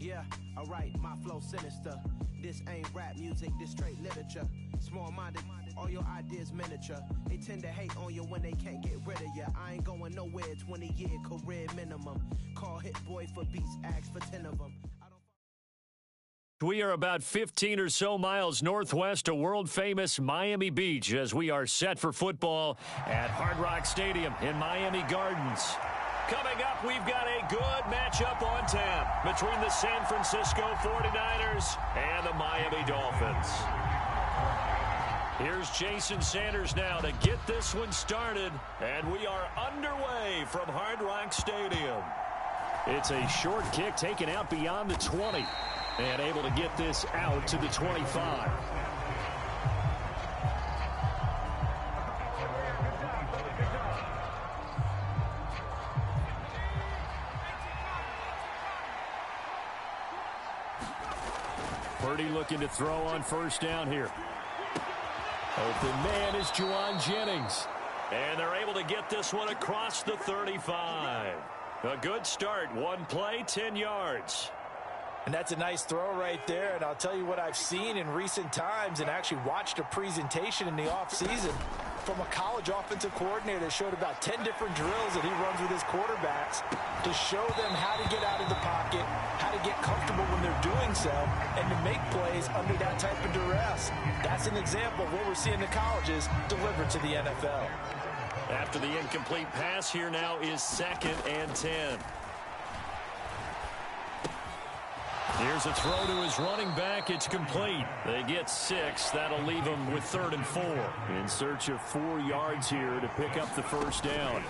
Yeah, alright, my flow sinister. This ain't rap music, this straight literature. Small-minded, all your ideas miniature. They tend to hate on you when they can't get rid of you. I ain't going nowhere, 20-year career minimum. Call Hit Boy for beats, ask for 10 of them. We are about 15 or so miles northwest of world-famous Miami Beach as we are set for football at Hard Rock Stadium in Miami Gardens. Coming up, we've got a good matchup on tap between the San Francisco 49ers and the Miami Dolphins. Here's Jason Sanders now to get this one started, and we are underway from Hard Rock Stadium. It's a short kick taken out beyond the 20 and able to get this out to the 25. Purdy looking to throw on first down here. Open man is Juwan Jennings. And they're able to get this one across the 35. A good start. One play, 10 yards. And that's a nice throw right there. And I'll tell you what I've seen in recent times and actually watched a presentation in the offseason from a college offensive coordinator that showed about 10 different drills that he runs with his quarterbacks to show them how to get out of the pocket, how to get comfortable when they're doing so, and to make plays under that type of duress. That's an example of what we're seeing the colleges deliver to the NFL. After the incomplete pass, here now is 2nd and 10. Here's a throw to his running back. It's complete. They get 6. That'll leave them with 3rd and 4. In search of 4 yards here to pick up the first down.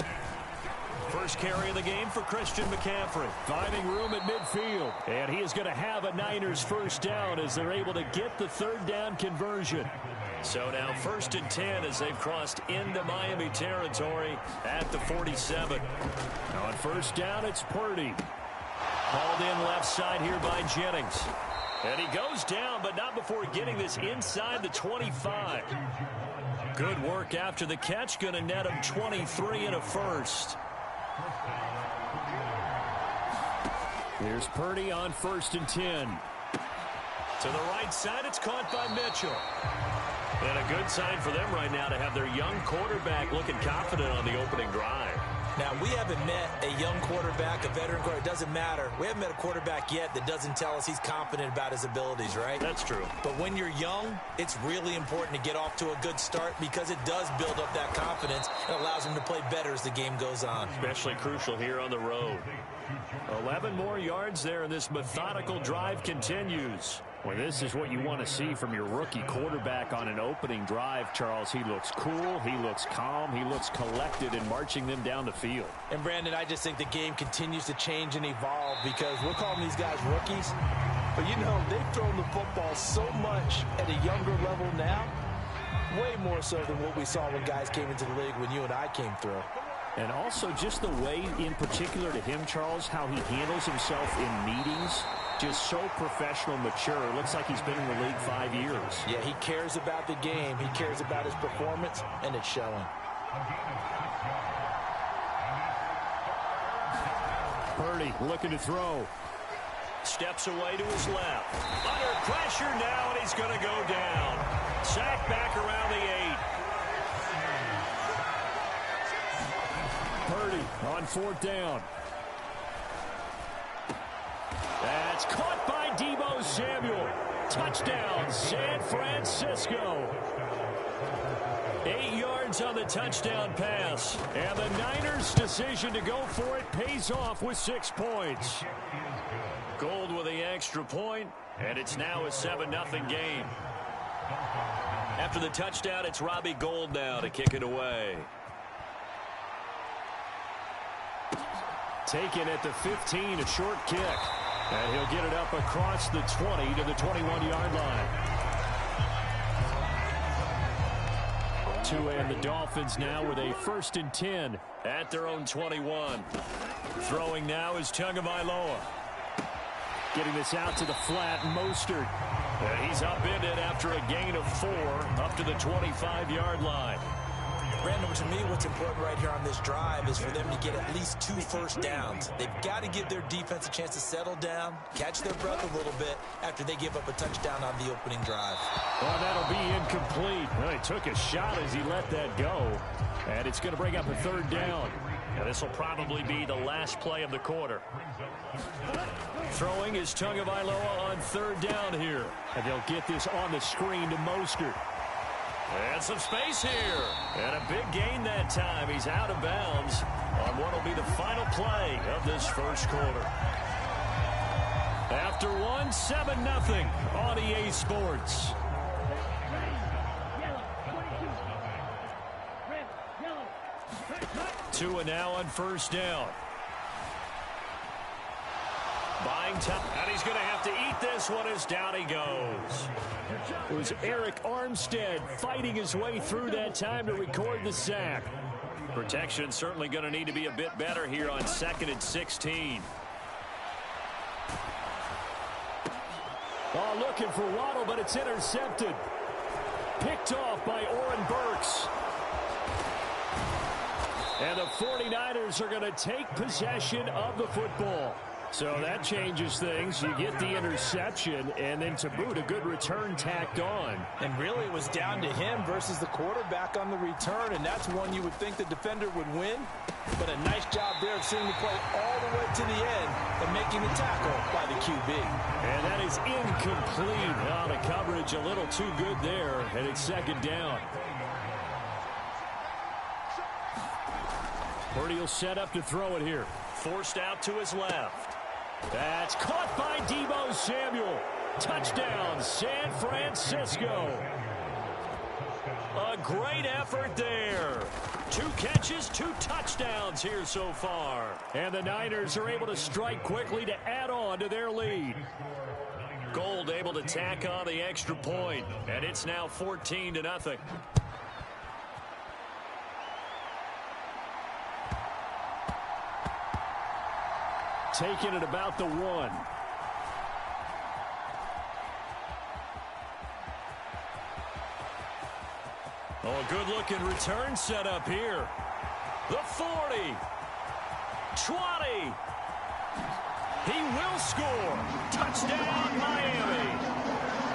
First carry of the game for Christian McCaffrey. Finding room at midfield. And he is going to have a Niners first down as they're able to get the 3rd down conversion. So now 1st and 10 as they've crossed into Miami territory at the 47. On first down, it's Purdy. Hauled in left side here by Jennings. And he goes down, but not before getting this inside the 25. Good work after the catch. Going to net him 23 and a first. Here's Purdy on 1st and 10. To the right side, it's caught by Mitchell. And a good sign for them right now to have their young quarterback looking confident on the opening drive. Now, we haven't met a young quarterback, a veteran quarterback. It doesn't matter. We haven't met a quarterback yet that doesn't tell us he's confident about his abilities, right? That's true. But when you're young, it's really important to get off to a good start because it does build up that confidence and allows him to play better as the game goes on. Especially crucial here on the road. 11 more yards there, and this methodical drive continues. Well, this is what you want to see from your rookie quarterback on an opening drive, Charles. He looks cool, he looks calm, he looks collected in marching them down the field. And, Brandon, I just think the game continues to change and evolve because we're calling these guys rookies. But, you know, they've thrown the football so much at a younger level now, way more so than what we saw when guys came into the league when you and I came through. And also just the way, in particular to him, Charles, how he handles himself in meetings. Just so professional, mature. Looks like he's been in the league 5 years. Yeah, he cares about the game. He cares about his performance, and it's showing. Purdy looking to throw. Steps away to his left. Under pressure now, and he's going to go down. Sacked back around the 8. Purdy on 4th down. That's caught by Deebo Samuel. Touchdown, San Francisco. 8 yards on the touchdown pass. And the Niners' decision to go for it pays off with 6 points. Gold with the extra point, and it's now a 7-0 game. After the touchdown, it's Robbie Gould now to kick it away. Taken at the 15, a short kick. And he'll get it up across the 20 to the 21-yard line. And the Dolphins now with a 1st and 10 at their own 21. Throwing now is Tagovailoa. Getting this out to the flat, Mostert. And he's upended after a gain of 4 up to the 25-yard line. Brandon, to me, what's important right here on this drive is for them to get at least 2 first downs. They've got to give their defense a chance to settle down, catch their breath a little bit after they give up a touchdown on the opening drive. Well, that'll be incomplete. Well, he took a shot as he let that go, and it's going to bring up a 3rd down. And this will probably be the last play of the quarter. Throwing is Tagovailoa on 3rd down here. And they'll get this on the screen to Mostert. And some space here. And a big gain that time. He's out of bounds on what will be the final play of this first quarter. After one, 7-0 on EA Sports. 2 and now on 1st down. Buying time, and he's going to have to eat this one as down he goes. It was Eric Armstead fighting his way through that time to record the sack. Protection certainly going to need to be a bit better here on 2nd and 16. Oh, looking for Waddle, but it's intercepted. Picked off by Oren Burks. And the 49ers are going to take possession of the football. So that changes things. You get the interception, and then to boot, a good return tacked on. And really, it was down to him versus the quarterback on the return, and that's one you would think the defender would win. But a nice job there of seeing the play all the way to the end and making the tackle by the QB. And that is incomplete. Now the coverage a little too good there, and it's 2nd down. Purdy will set up to throw it here. Forced out to his left. That's caught by Deebo Samuel. Touchdown, San Francisco. A great effort there. 2 catches, 2 touchdowns here so far. And the Niners are able to strike quickly to add on to their lead. Gold able to tack on the extra point, and it's now 14-0. Taking it about the 1. Oh, a good-looking return set up here. The 40. 20. He will score. Touchdown, Miami.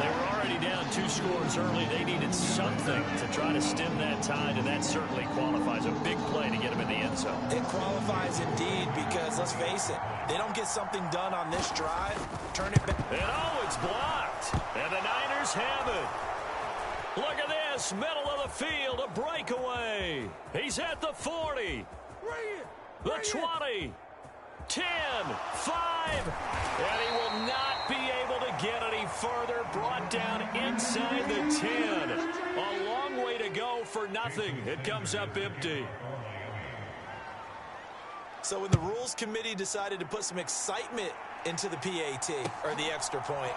They were already down 2 scores early. They needed something to try to stem that tide, and that certainly qualifies. A big play to get him in the end zone. It qualifies indeed because, let's face it, they don't get something done on this drive, turn it back. And oh, it's blocked. And the Niners have it. Look at this, middle of the field, a breakaway. He's at the 40. The 20. 10, 5, and he will not be able to get any further. Brought down inside the 10. A long way to go for nothing. It comes up empty. So when the rules committee decided to put some excitement into the PAT, or the extra point,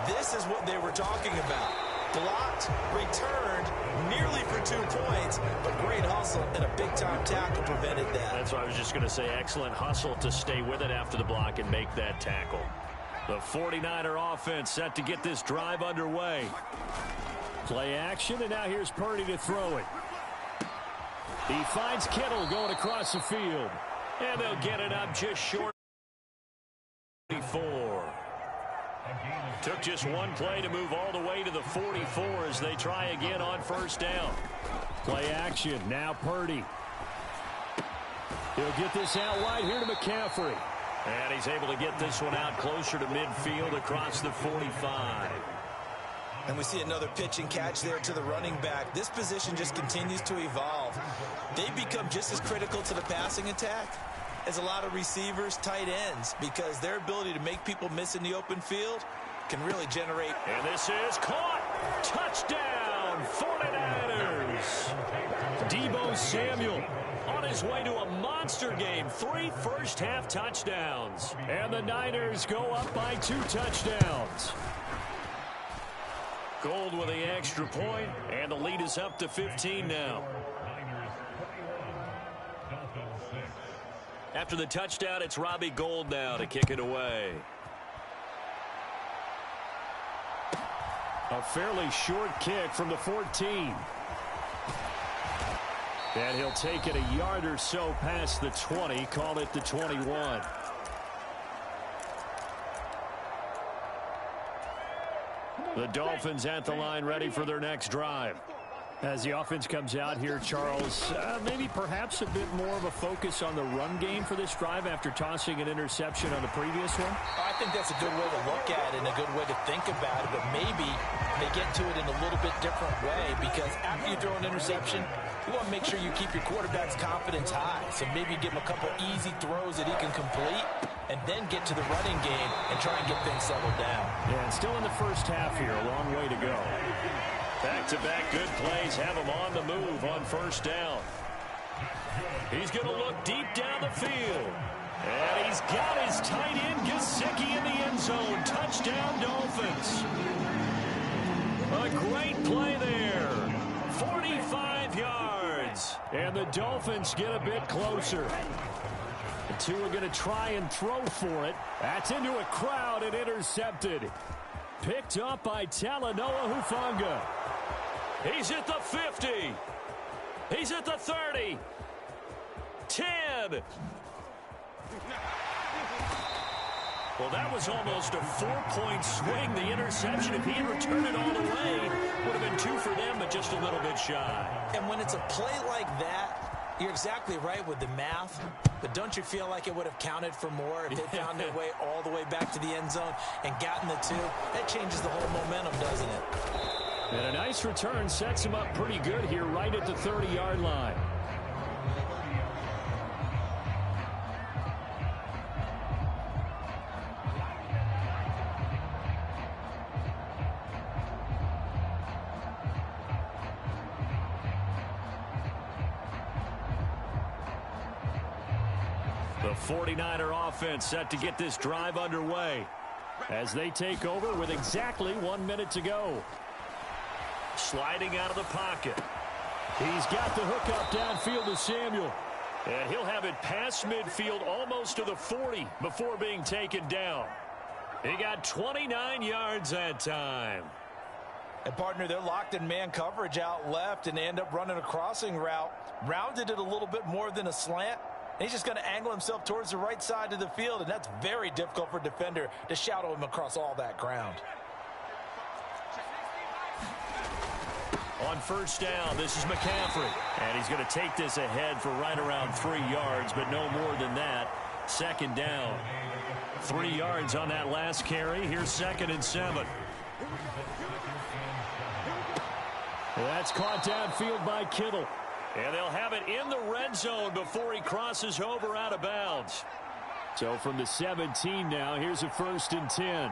this is what they were talking about. Blocked, returned, nearly for 2 points, but great hustle and a big-time tackle prevented that. That's what I was just going to say. Excellent hustle to stay with it after the block and make that tackle. The 49er offense set to get this drive underway. Play action, and now here's Purdy to throw it. He finds Kittle going across the field. And they'll get it up just short. 44. Took just 1 play to move all the way to the 44 as they try again on 1st down. Play action. Now Purdy. He'll get this out wide here to McCaffrey. And he's able to get this one out closer to midfield across the 45. And we see another pitch and catch there to the running back. This position just continues to evolve. They become just as critical to the passing attack as a lot of receivers, tight ends, because their ability to make people miss in the open field can really generate. And this is caught. Touchdown, 49ers. Deebo Samuel on his way to a monster game. 3 first-half touchdowns. And the Niners go up by 2 touchdowns. Gold with the extra point, and the lead is up to 15 now. After the touchdown, it's Robbie Gould now to kick it away. A fairly short kick from the 14. And he'll take it a yard or so past the 20, call it the 21. The Dolphins at the line ready for their next drive. As the offense comes out here, Charles, maybe perhaps a bit more of a focus on the run game for this drive after tossing an interception on the previous one? I think that's a good way to look at it and a good way to think about it, but maybe they get to it in a little bit different way, because after you throw an interception, you want to make sure you keep your quarterback's confidence high. So maybe give him a couple easy throws that he can complete and then get to the running game and try and get things settled down. Yeah, and still in the first half here, a long way to go. Back-to-back good plays have him on the move on first down. He's going to look deep down the field. And he's got his tight end Gesicki in the end zone. Touchdown, Dolphins. A great play there. 45 yards. And the Dolphins get a bit closer. The two are going to try and throw for it. That's into a crowd and intercepted. Picked up by Talanoa Hufanga. He's at the 50. He's at the 30. 10. Well, that was almost a 4-point swing. The interception, if he had returned it all the way, would have been 2 for them, but just a little bit shy. And when it's a play like that, you're exactly right with the math, but don't you feel like it would have counted for more if they found their way all the way back to the end zone and gotten the 2? That changes the whole momentum, doesn't it? And a nice return sets him up pretty good here right at the 30-yard line. The 49er offense set to get this drive underway as they take over with exactly 1 minute to go. Sliding out of the pocket. He's got the hook up downfield to Samuel. And he'll have it past midfield almost to the 40 before being taken down. He got 29 yards that time. And, partner, they're locked in man coverage out left, and they end up running a crossing route. Rounded it a little bit more than a slant. And he's just going to angle himself towards the right side of the field, and that's very difficult for a defender to shadow him across all that ground. On first down, this is McCaffrey. And he's going to take this ahead for right around 3 yards, but no more than that. Second down. 3 yards on that last carry. Here's 2nd and 7. That's caught downfield by Kittle. And they'll have it in the red zone before he crosses over out of bounds. So from the 17 now, here's a 1st and 10.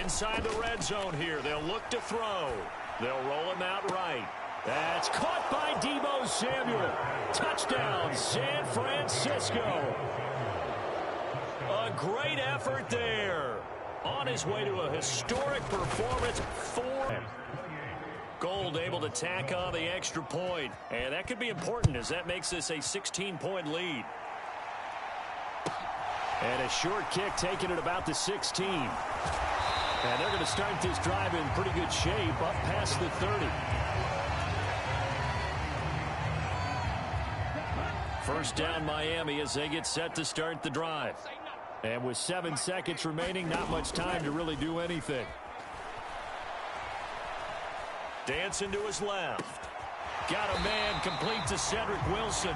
Inside the red zone here. They'll look to throw. They'll roll him out right. That's caught by Deebo Samuel. Touchdown, San Francisco. A great effort there. On his way to a historic performance for Gold able to tack on the extra point. And that could be important as that makes this a 16-point lead. And a short kick taken at about the 16. And they're going to start this drive in pretty good shape up past the 30. First down Miami as they get set to start the drive. And with 7 seconds remaining, not much time to really do anything. Dancing to his left. Got a man complete to Cedric Wilson.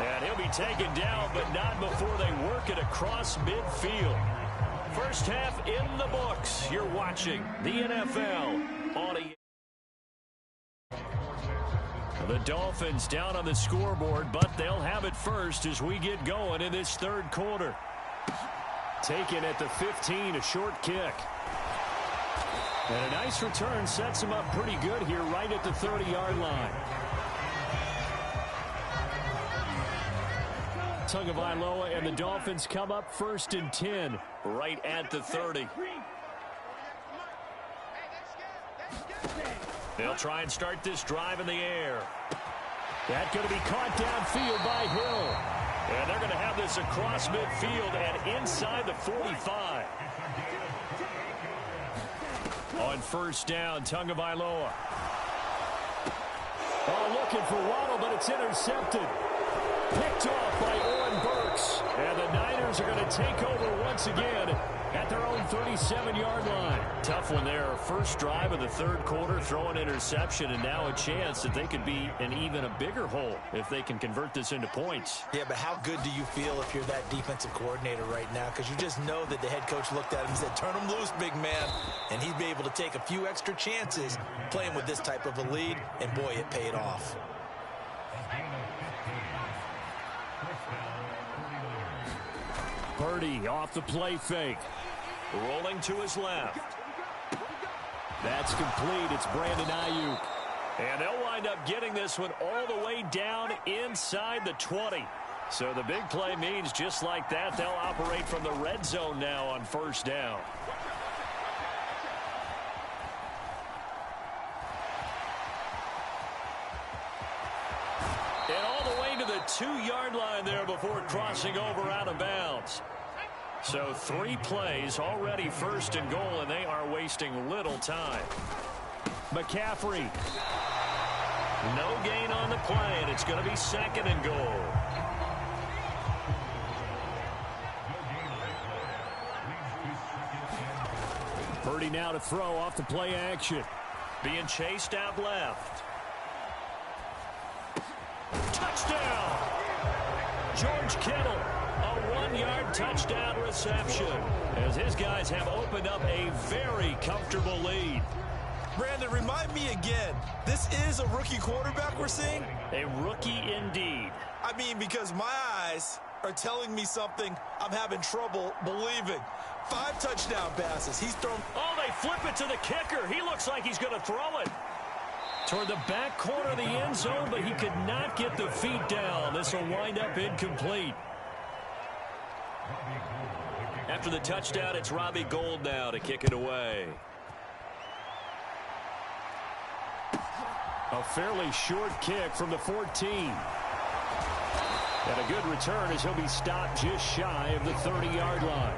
And he'll be taken down, but not before they work it across midfield. First half in the books. You're watching the NFL on the Dolphins down on the scoreboard, but they'll have it first as we get going in this third quarter. Taken at the 15, a short kick. And a nice return sets him up pretty good here right at the 30-yard line. Tagovailoa and the Dolphins come up 1st and 10 right at the 30. They'll try and start this drive in the air. That's going to be caught downfield by Hill. And they're going to have this across midfield and inside the 45. On on first down. Tagovailoa. Oh, looking for Waddle, but it's intercepted. Picked off by Oren Burks. And the Niners are going to take over once again at their own 37-yard line. Tough one there. First drive of the third quarter, throw an interception, and now a chance that they could be in even a bigger hole if they can convert this into points. Yeah, but how good do you feel if you're that defensive coordinator right now? Because you just know that the head coach looked at him and said, turn him loose, big man. And he'd be able to take a few extra chances playing with this type of a lead, and boy, it paid off. Purdy off the play fake. Rolling to his left. That's complete. It's Brandon Ayuk. And they'll wind up getting this one all the way down inside the 20. So the big play means just like that, they'll operate from the red zone now on first down. And all the way to the 2-yard line there before crossing over out of bounds. So 3 plays, already first and goal, and they are wasting little time. McCaffrey. No gain on the play, and it's going to be second and goal. Purdy now to throw off the play action. Being chased out left. Touchdown! George Kittle, a 1-yard touchdown reception, as his guys have opened up a very comfortable lead. Brandon, remind me again, this is a rookie quarterback we're seeing? A rookie indeed. I mean, because my eyes are telling me something I'm having trouble believing. 5 touchdown passes. He's thrown. Oh, they flip it to the kicker. He looks like he's going to throw it toward the back corner of the end zone, but he could not get the feet down. This will wind up incomplete. After the touchdown, it's Robbie Gould now to kick it away. A fairly short kick from the 14. And a good return as he'll be stopped just shy of the 30-yard line.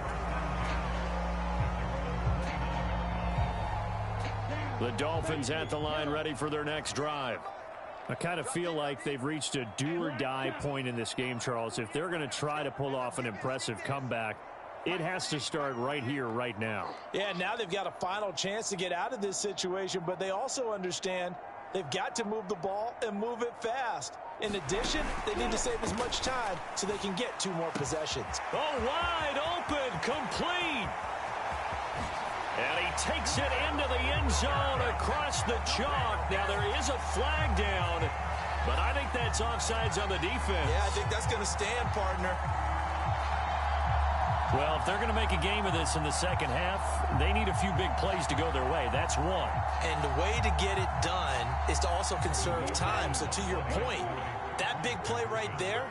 The Dolphins at the line ready for their next drive. I kind of feel like they've reached a do-or-die point in this game, Charles. If they're going to try to pull off an impressive comeback, it has to start right here, right now. Yeah, now they've got a final chance to get out of this situation, but they also understand they've got to move the ball and move it fast. In addition, they need to save as much time so they can get 2 more possessions. Oh, wide open, complete. And he takes it into the end zone across the chalk. Now there is a flag down, but I think that's offsides on the defense. Yeah, I think that's going to stand, partner. Well, if they're going to make a game of this in the second half, they need a few big plays to go their way. That's one. And the way to get it done is to also conserve time. So to your point, that big play right there,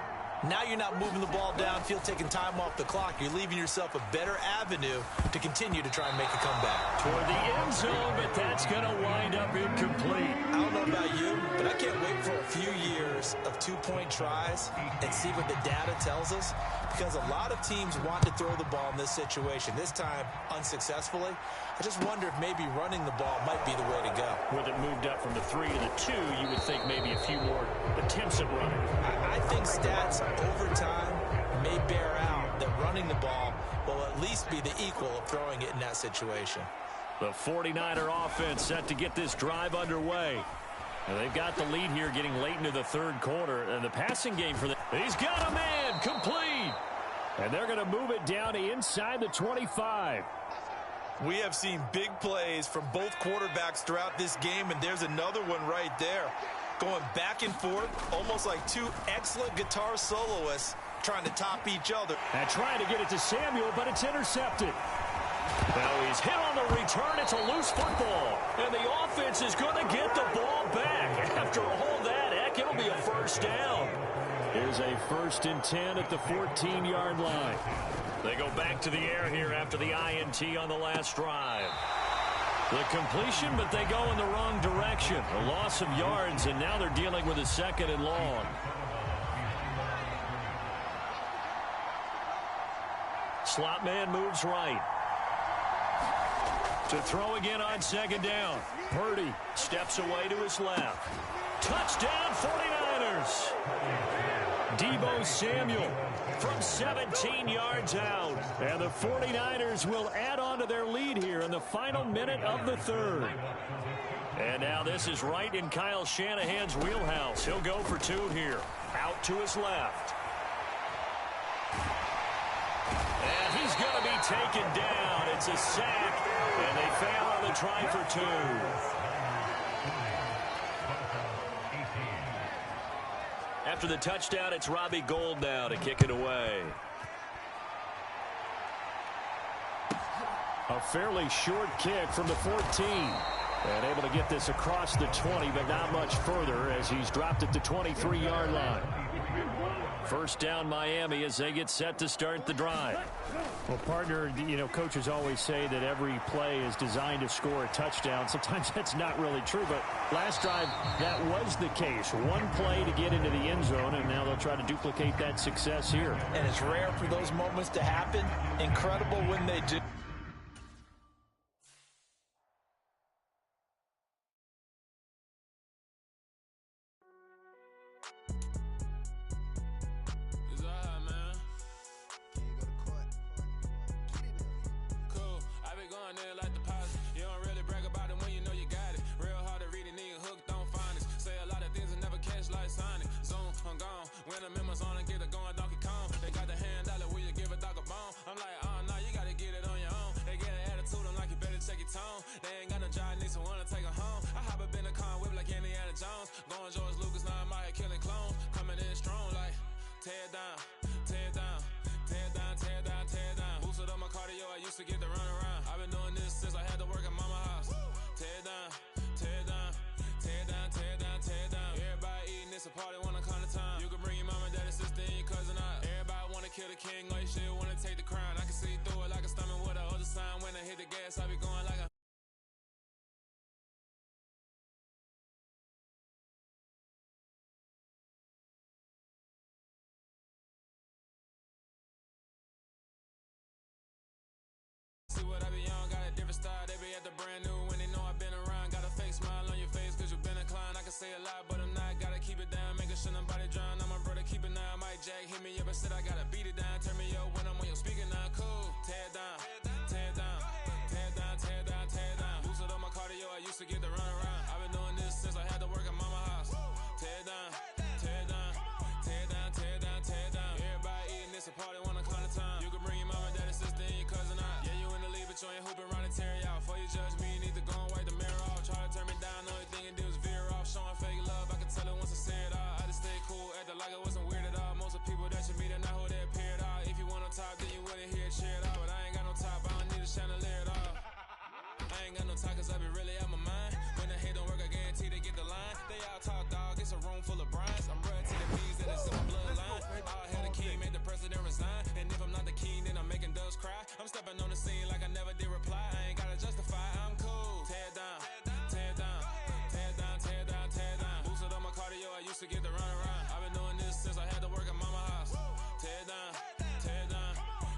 now you're not moving the ball downfield, taking time off the clock. You're leaving yourself a better avenue to continue to try and make a comeback. Toward the end zone, but that's going to wind up incomplete. I don't know about you, but I can't wait for a few years of 2-point tries and see what the data tells us, because a lot of teams want to throw the ball in this situation, this time unsuccessfully. I just wonder if maybe running the ball might be the way to go. With it moved up from the 3 to the 2, you would think maybe a few more attempts at running. I think stats over time may bear out that running the ball will at least be the equal of throwing it in that situation. The 49er offense set to get this drive underway. And they've got the lead here getting late into the third quarter. And the passing game for them. He's got a man complete. And they're going to move it down to inside the 25. We have seen big plays from both quarterbacks throughout this game, and there's another one right there. Going back and forth, almost like 2 excellent guitar soloists trying to top each other. And trying to get it to Samuel, but it's intercepted. Now he's hit on the return. It's a loose football. And the offense is going to get the ball back. After all that, heck, it'll be a first down. Here's a 1st and 10 at the 14-yard line. They go back to the air here after the INT on the last drive. The completion, but they go in the wrong direction. A loss of yards, and now they're dealing with a 2nd and long. Slot man moves right. To throw again on second down. Purdy steps away to his left. Touchdown 49ers. Deebo Samuel from 17 yards out. And the 49ers will add on to their lead here in the final minute of the third. And now this is right in Kyle Shanahan's wheelhouse. He'll go for two here. Out to his left. And he's going to be taken down. It's a sack, and they fail on the try for two. After the touchdown, it's Robbie Gould now to kick it away. A fairly short kick from the 14. And able to get this across the 20, but not much further as he's dropped at the 23-yard line. First down, Miami, as they get set to start the drive. Well, partner, you know, coaches always say that every play is designed to score a touchdown. Sometimes that's not really true, but last drive, that was the case. One play to get into the end zone, and now they'll try to duplicate that success here. And it's rare for those moments to happen. Incredible when they do. What I be on, got a different style. They be at the brand new when they know I've been around. Got a fake smile on your face cause you've been inclined. I can say a lot, but I'm not. Gotta keep it down, making sure nobody drown. I'm my brother, keep it now. Mike Jack hit me up and said I gotta beat it down. Turn me up when I'm on your speaker now. Cool, tear it down, tear it down, tear it down, tear it down, tear it down. Boosted up my cardio, I used to get the run around. I've been doing this since I had to work at mama house. Tear it down, tear it down, tear it down, tear it down, tear it down. Everybody eating this a party, wanna count the time. You can bring your mama, daddy, sister, and your cousin out. Yeah, you in the lead, but you ain't hooping around and tear out. Before you judge me, you need to go and wipe the mirror off. Try to turn me down, only thing you do is veer off. Showing fake love, I can tell it once I say it all. I just stay cool, acting like it wasn't weird at all. Most of the people that you meet are not who they appear at all. If you want on top, then you wouldn't hear it cheer at all. But I ain't got no top, I don't need a chandelier at all. I ain't got no talk cause I be really out my mind. When the hate don't work, I guarantee they get the line. They all talk dog, it's a room full of brinds. I'm blood to the bees, that is in my bloodline. All hail the king, made the president resign. And if I'm not the king, then I'm making doves cry. I'm stepping on the scene like I never did reply. I ain't gotta justify, I'm cool. Tear it down, tear it down, tear it down, tear it down, tear it down. Boosted up my cardio, I used to get the run around. I've been doing this since I had to work at mama house. Tear it down, tear it down,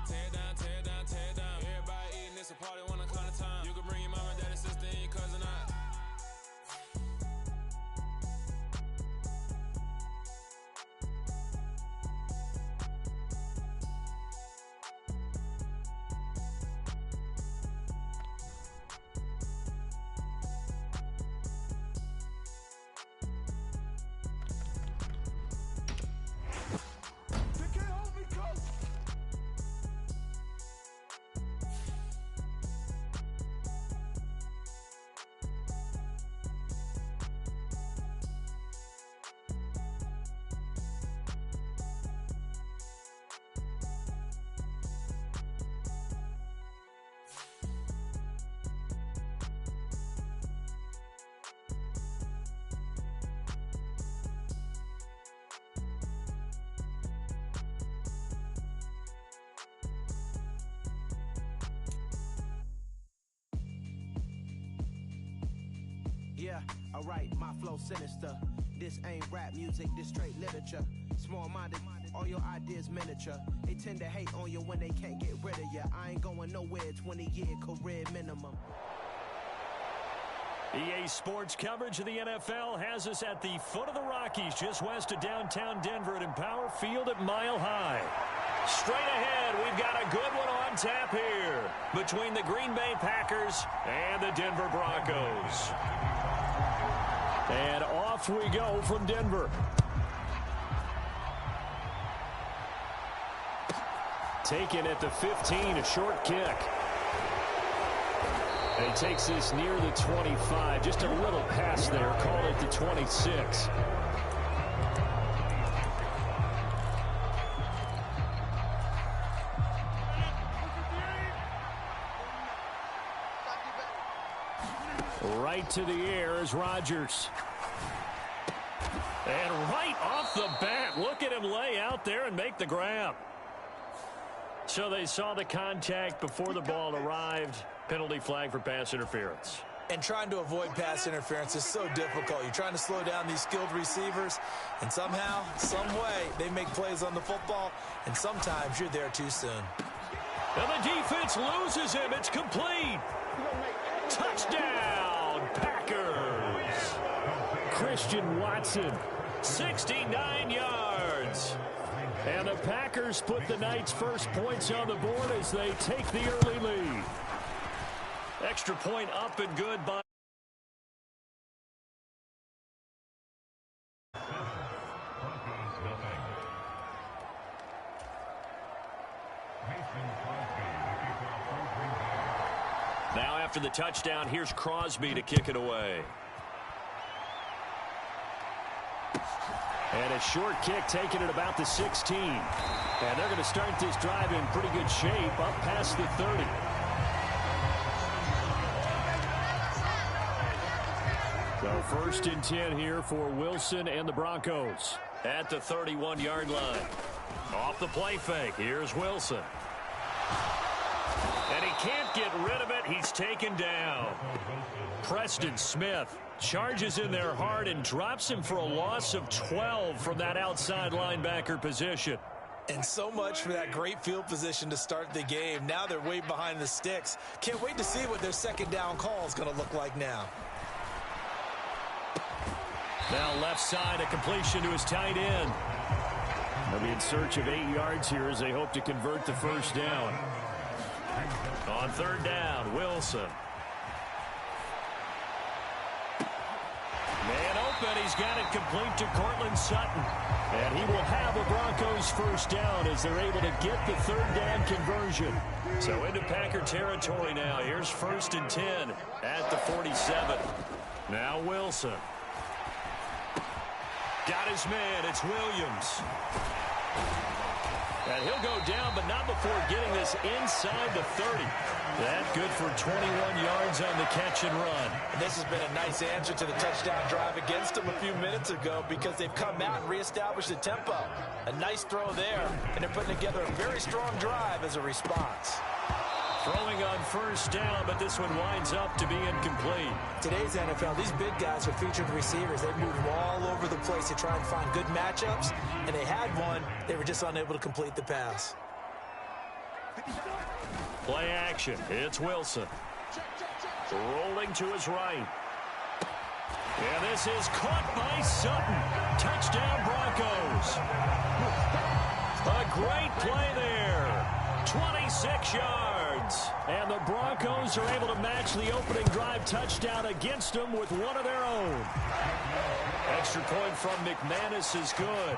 tear it down, tear it down, tear it down. Everybody eating this a party, wanna count the time. You can bring your mama, daddy, sister, and your cousin out. Yeah, alright, my flow sinister. This ain't rap music, this straight literature. Small-minded all your ideas miniature. They tend to hate on you when they can't get rid of you. I ain't going nowhere, 20-year career minimum. EA Sports coverage of the NFL has us at the foot of the Rockies, just west of downtown Denver at Empower Field at Mile High. Straight ahead, we've got a good one on tap here between the Green Bay Packers and the Denver Broncos. And off we go from Denver. Taken at the 15, a short kick. And he takes this near the 25. Just a little pass there. Call it the 26. Right to the air is Rodgers. And right off the bat, look at him lay out there and make the grab. So they saw the contact before the ball arrived. Penalty flag for pass interference. And trying to avoid pass interference is so difficult. You're trying to slow down these skilled receivers, and somehow, some way, they make plays on the football, and sometimes you're there too soon. And the defense loses him. It's complete. Touchdown, Packers. Christian Watson, 69 yards. And the Packers put the Knights' first points on the board as they take the early lead. Extra point up and good by. Now after the touchdown, here's Crosby to kick it away. And a short kick taken at about the 16. And they're going to start this drive in pretty good shape up past the 30. So first and 10 here for Wilson and the Broncos at the 31-yard line. Off the play fake, here's Wilson. And he can't get rid of it. He's taken down. Preston Smith charges in there hard and drops him for a loss of 12 from that outside linebacker position. And so much for that great field position to start the game. Now they're way behind the sticks. Can't wait to see what their second down call is going to look like now. Now left side, a completion to his tight end. They'll be in search of 8 yards here as they hope to convert the first down. On third down, Wilson. Man open, he's got it complete to Cortland Sutton. And he will have the Broncos first down as they're able to get the third down conversion. So into Packer territory now. Here's first and 10 at the 47. Now Wilson. Got his man, it's Williams. And he'll go down, but not before getting this inside the 30. That good for 21 yards on the catch and run. And this has been a nice answer to the touchdown drive against them a few minutes ago because they've come out and reestablished the tempo. A nice throw there, and they're putting together a very strong drive as a response. Throwing on first down, but this one winds up to be incomplete. Today's NFL, these big guys are featured receivers. They move all over the place to try and find good matchups, and they had one. They were just unable to complete the pass. Play action. It's Wilson. Rolling to his right. And this is caught by Sutton. Touchdown, Broncos. A great play there. 26 yards. And the Broncos are able to match the opening drive touchdown against them with one of their own. Extra point from McManus is good.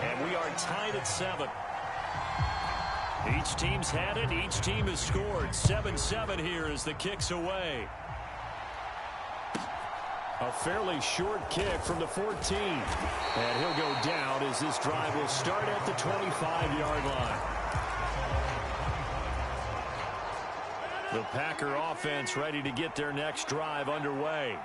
And we are tied at 7. Each team's had it. Each team has scored. 7-7 here as the kick's away. A fairly short kick from the 14. And he'll go down as this drive will start at the 25-yard line. The Packer offense ready to get their next drive underway.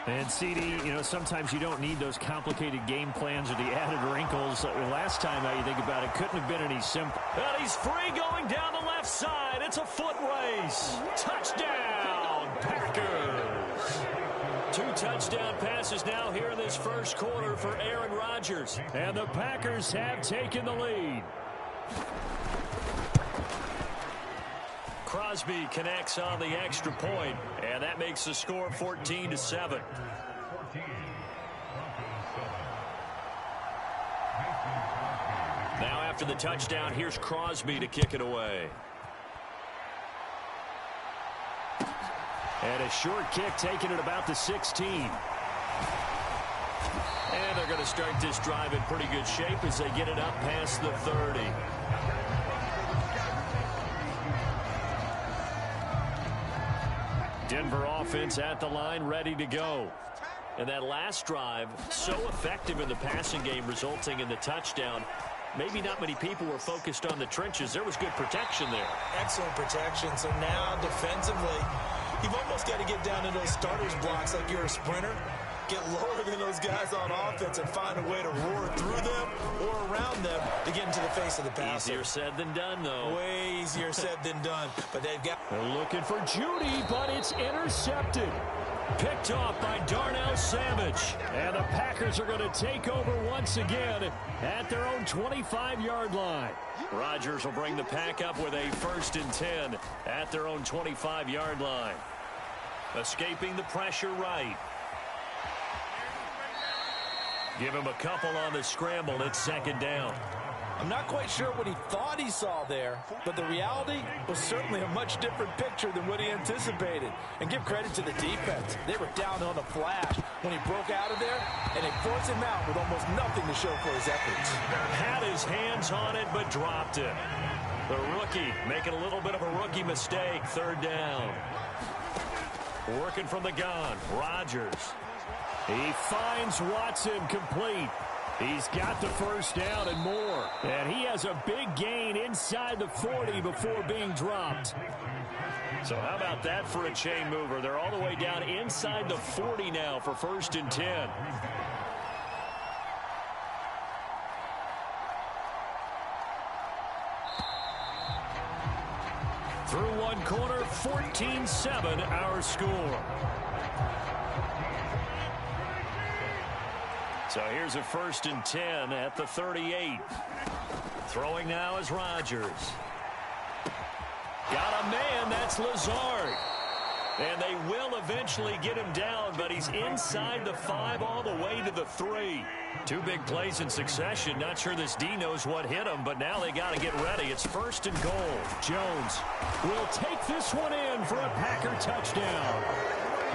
And, CD, you know, sometimes you don't need those complicated game plans or the added wrinkles. Last time, now you think about it, couldn't have been any simpler. And he's free going down the left side. It's a foot race. Touchdown, Packers. 2 touchdown passes now here in this first quarter for Aaron Rodgers. And the Packers have taken the lead. Crosby connects on the extra point, and that makes the score 14-7. Now after the touchdown, here's Crosby to kick it away. And a short kick taken at about the 16. And they're going to start this drive in pretty good shape as they get it up past the 30. Denver offense at the line, ready to go. And that last drive, so effective in the passing game, resulting in the touchdown. Maybe not many people were focused on the trenches. There was good protection there. Excellent protection. So now defensively, you've almost got to get down to those starters blocks like you're a sprinter. Get lower than those guys on offense and find a way to roar through them or around them to get into the face of the passer. Easier said than done, though. Way easier said than done. But they've got... They're looking for Judy, but it's intercepted. Picked off by Darnell Savage. And the Packers are going to take over once again at their own 25-yard line. Rodgers will bring the Pack up with a 1st and 10 at their own 25-yard line. Escaping the pressure right. Give him a couple on the scramble. It's 2nd down. I'm not quite sure what he thought he saw there, but the reality was certainly a much different picture than what he anticipated. And give credit to the defense. They were down on a flash when he broke out of there, and they forced him out with almost nothing to show for his efforts. Had his hands on it, but dropped it. The rookie making a little bit of a rookie mistake. 3rd down. Working from the gun. Rodgers. He finds Watson complete. He's got the 1st down and more. And he has a big gain inside the 40 before being dropped. So how about that for a chain mover? They're all the way down inside the 40 now for 1st and 10. Through one corner, 14-7 our score. So here's a 1st and 10 at the 38. Throwing now is Rodgers. Got a man, that's Lazard. And they will eventually get him down, but he's inside the 5 all the way to the 3. 2 big plays in succession. Not sure this D knows what hit him, but now they got to get ready. It's 1st and goal. Jones will take this one in for a Packer touchdown.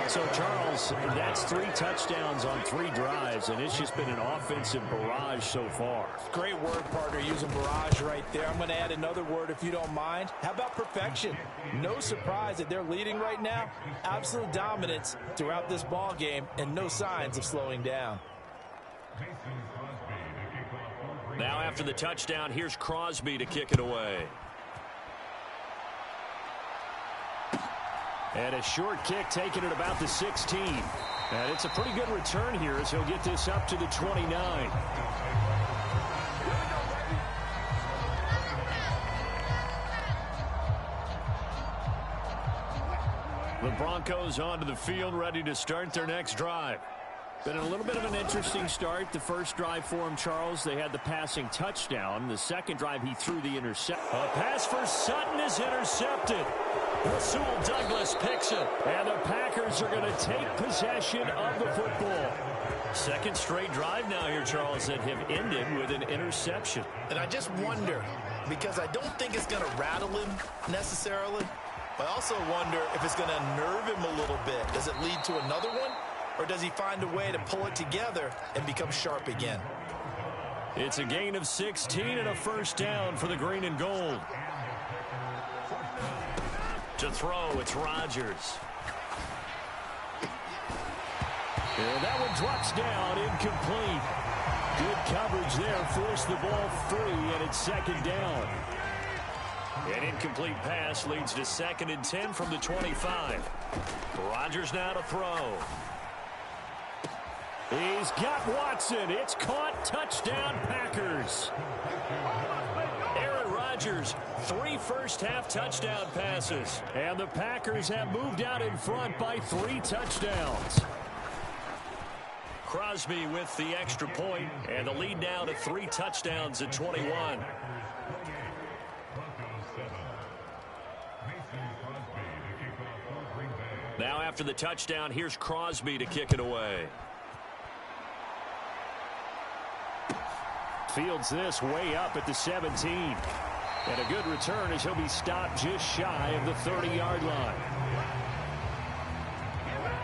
So, Charles, that's 3 touchdowns on 3 drives, and it's just been an offensive barrage so far. Great word, partner, using barrage right there. I'm going to add another word if you don't mind. How about perfection? No surprise that they're leading right now. Absolute dominance throughout this ball game, and no signs of slowing down. Now after the touchdown, here's Crosby to kick it away. And a short kick taken at about the 16. And it's a pretty good return here as he'll get this up to the 29. The Broncos onto the field, ready to start their next drive. Been a little bit of an interesting start. The first drive for him, Charles, they had the passing touchdown. The second drive, he threw the interception. A pass for Sutton is intercepted. Rasul Douglas picks it. And the Packers are going to take possession of the football. Second straight drive now here, Charles, that have ended with an interception. And I just wonder, because I don't think it's going to rattle him necessarily, but I also wonder if it's going to nerve him a little bit. Does it lead to another one? Or does he find a way to pull it together and become sharp again? It's a gain of 16 and a 1st down for the green and gold. To throw, it's Rodgers. And that one drops down, incomplete. Good coverage there, forced the ball free, and it's 2nd down. An incomplete pass leads to 2nd and 10 from the 25. Rodgers now to throw. He's got Watson. It's caught. Touchdown, Packers. Aaron Rodgers, 3 first-half touchdown passes. And the Packers have moved out in front by 3 touchdowns. Crosby with the extra point, and the lead now to 3 touchdowns at 21. Now after the touchdown, here's Crosby to kick it away. Fields this way up at the 17. And a good return as he'll be stopped just shy of the 30-yard line.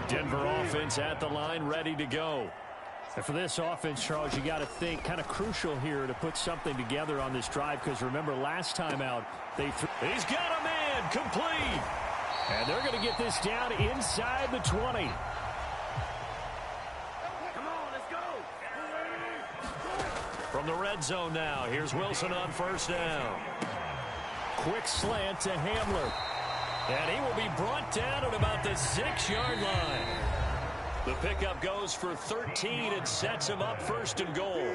Denver offense at the line, ready to go. And for this offense, Charles, you got to think kind of crucial here to put something together on this drive, because remember last time out they threw. He's got a man complete. And they're going to get this down inside the 20. From the red zone now, here's Wilson on first down. Quick slant to Hamler. And he will be brought down at about the 6-yard line. The pickup goes for 13 and sets him up first and goal.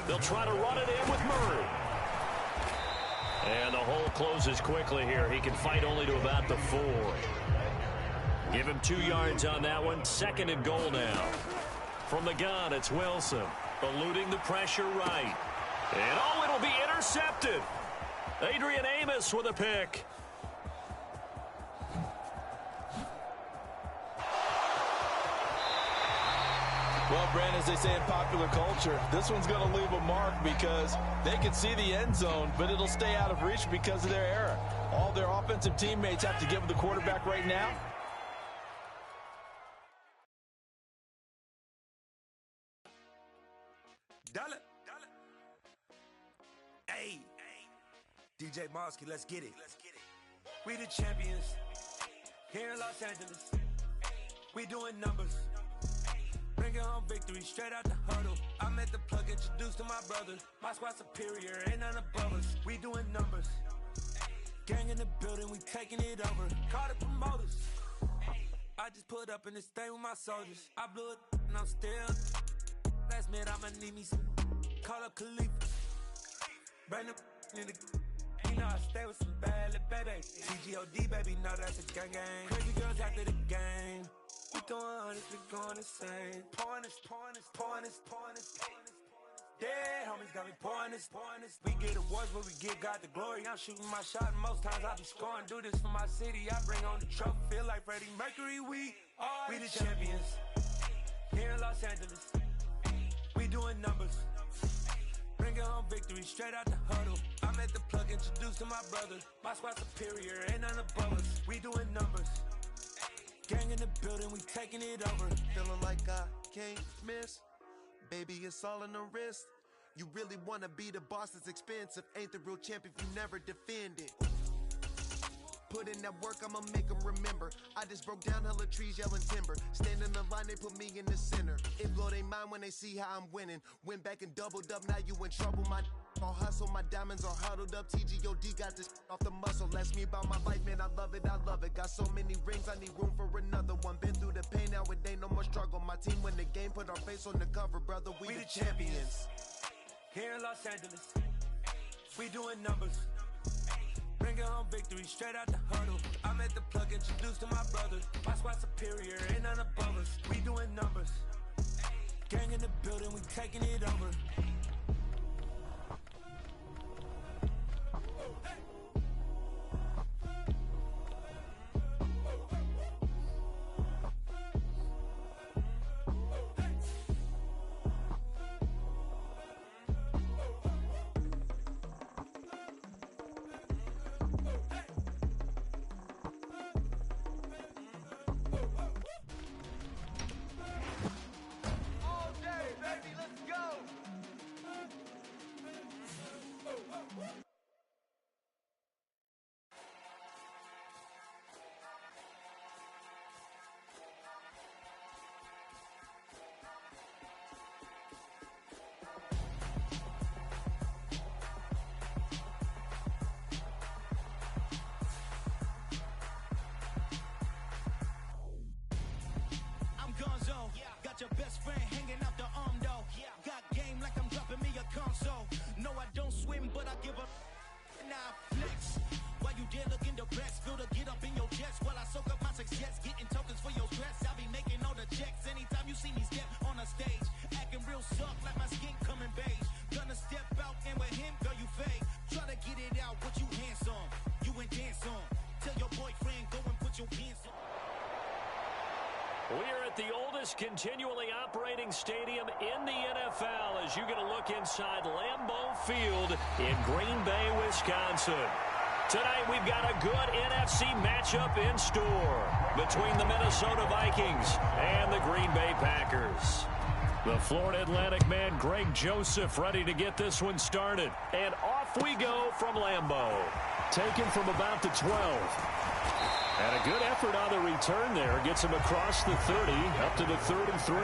They'll try to run it in with Murray. And the hole closes quickly here. He can fight only to about the 4. Give him 2 yards on that one. Second and goal now. From the gun, it's Wilson. Eluding the pressure right. And oh, it'll be intercepted. Adrian Amos with a pick. Well, Brandon, as they say in popular culture, this one's going to leave a mark because they can see the end zone, but it'll stay out of reach because of their error. All their offensive teammates have to give the quarterback right now. Dollar. Hey, DJ Mosky, let's get it. We the champions here in Los Angeles. We doing numbers. Bringing home victory straight out the huddle. I'm at the plug, introduced to my brothers. My squad superior, ain't none above us. We doing numbers. Gang in the building, we taking it over. Call the promoters. I just put up in this thing with my soldiers. I blew it and I'm still. Last minute I'ma need me some. Call up Khalifa. Bring them in the. You know I stay with some bad little baby. TGOD baby, know that's a gang gang. Crazy girls after the game. We throwing hundreds, we going insane. Pouring this. Dead homies got me pouring this. We get awards, but we give God the glory. I'm shooting my shot, and most times I be scoring. Do this for my city, I bring on the trophy. Feel like Freddie Mercury, we the champions. Here in Los Angeles, we doing numbers. Bringing home victory straight out the huddle. I'm at the plug, introduced to my brothers. My squad superior, ain't none above us. We doing numbers. Gang in the building, we taking it over. Feeling like I can't miss. Baby, it's all in the wrist. You really wanna be the boss, it's expensive. Ain't the real champ if you never defend it. Put in that work, I'ma make them remember. I just broke down hella trees, yelling timber. Stand in the line, they put me in the center. It blow their mind when they see how I'm winning. Went back and doubled up, now you in trouble. My all hustle, my diamonds are huddled up. TGOD got this off the muscle. Ask me about my life, man, I love it. Got so many rings, I need room for another one. Been through the pain, now it ain't no more struggle. My team win the game, put our face on the cover, brother. We the champions. Here in Los Angeles, we doing numbers. Bringing home victory straight out the huddle. I'm at the plug, introduced to my brothers. My squad superior, ain't none above us. We doing numbers. Gang in the building, we taking it over. oldest continually operating stadium in the NFL as you get a look inside Lambeau Field in Green Bay, Wisconsin. Tonight we've got a good NFC matchup in store between the Minnesota Vikings and the Green Bay Packers. The Florida Atlantic man Greg Joseph ready to get this one started. And off we go from Lambeau. Taken from about the 12. And a good effort on the return there. Gets him across the 30 up to the 33.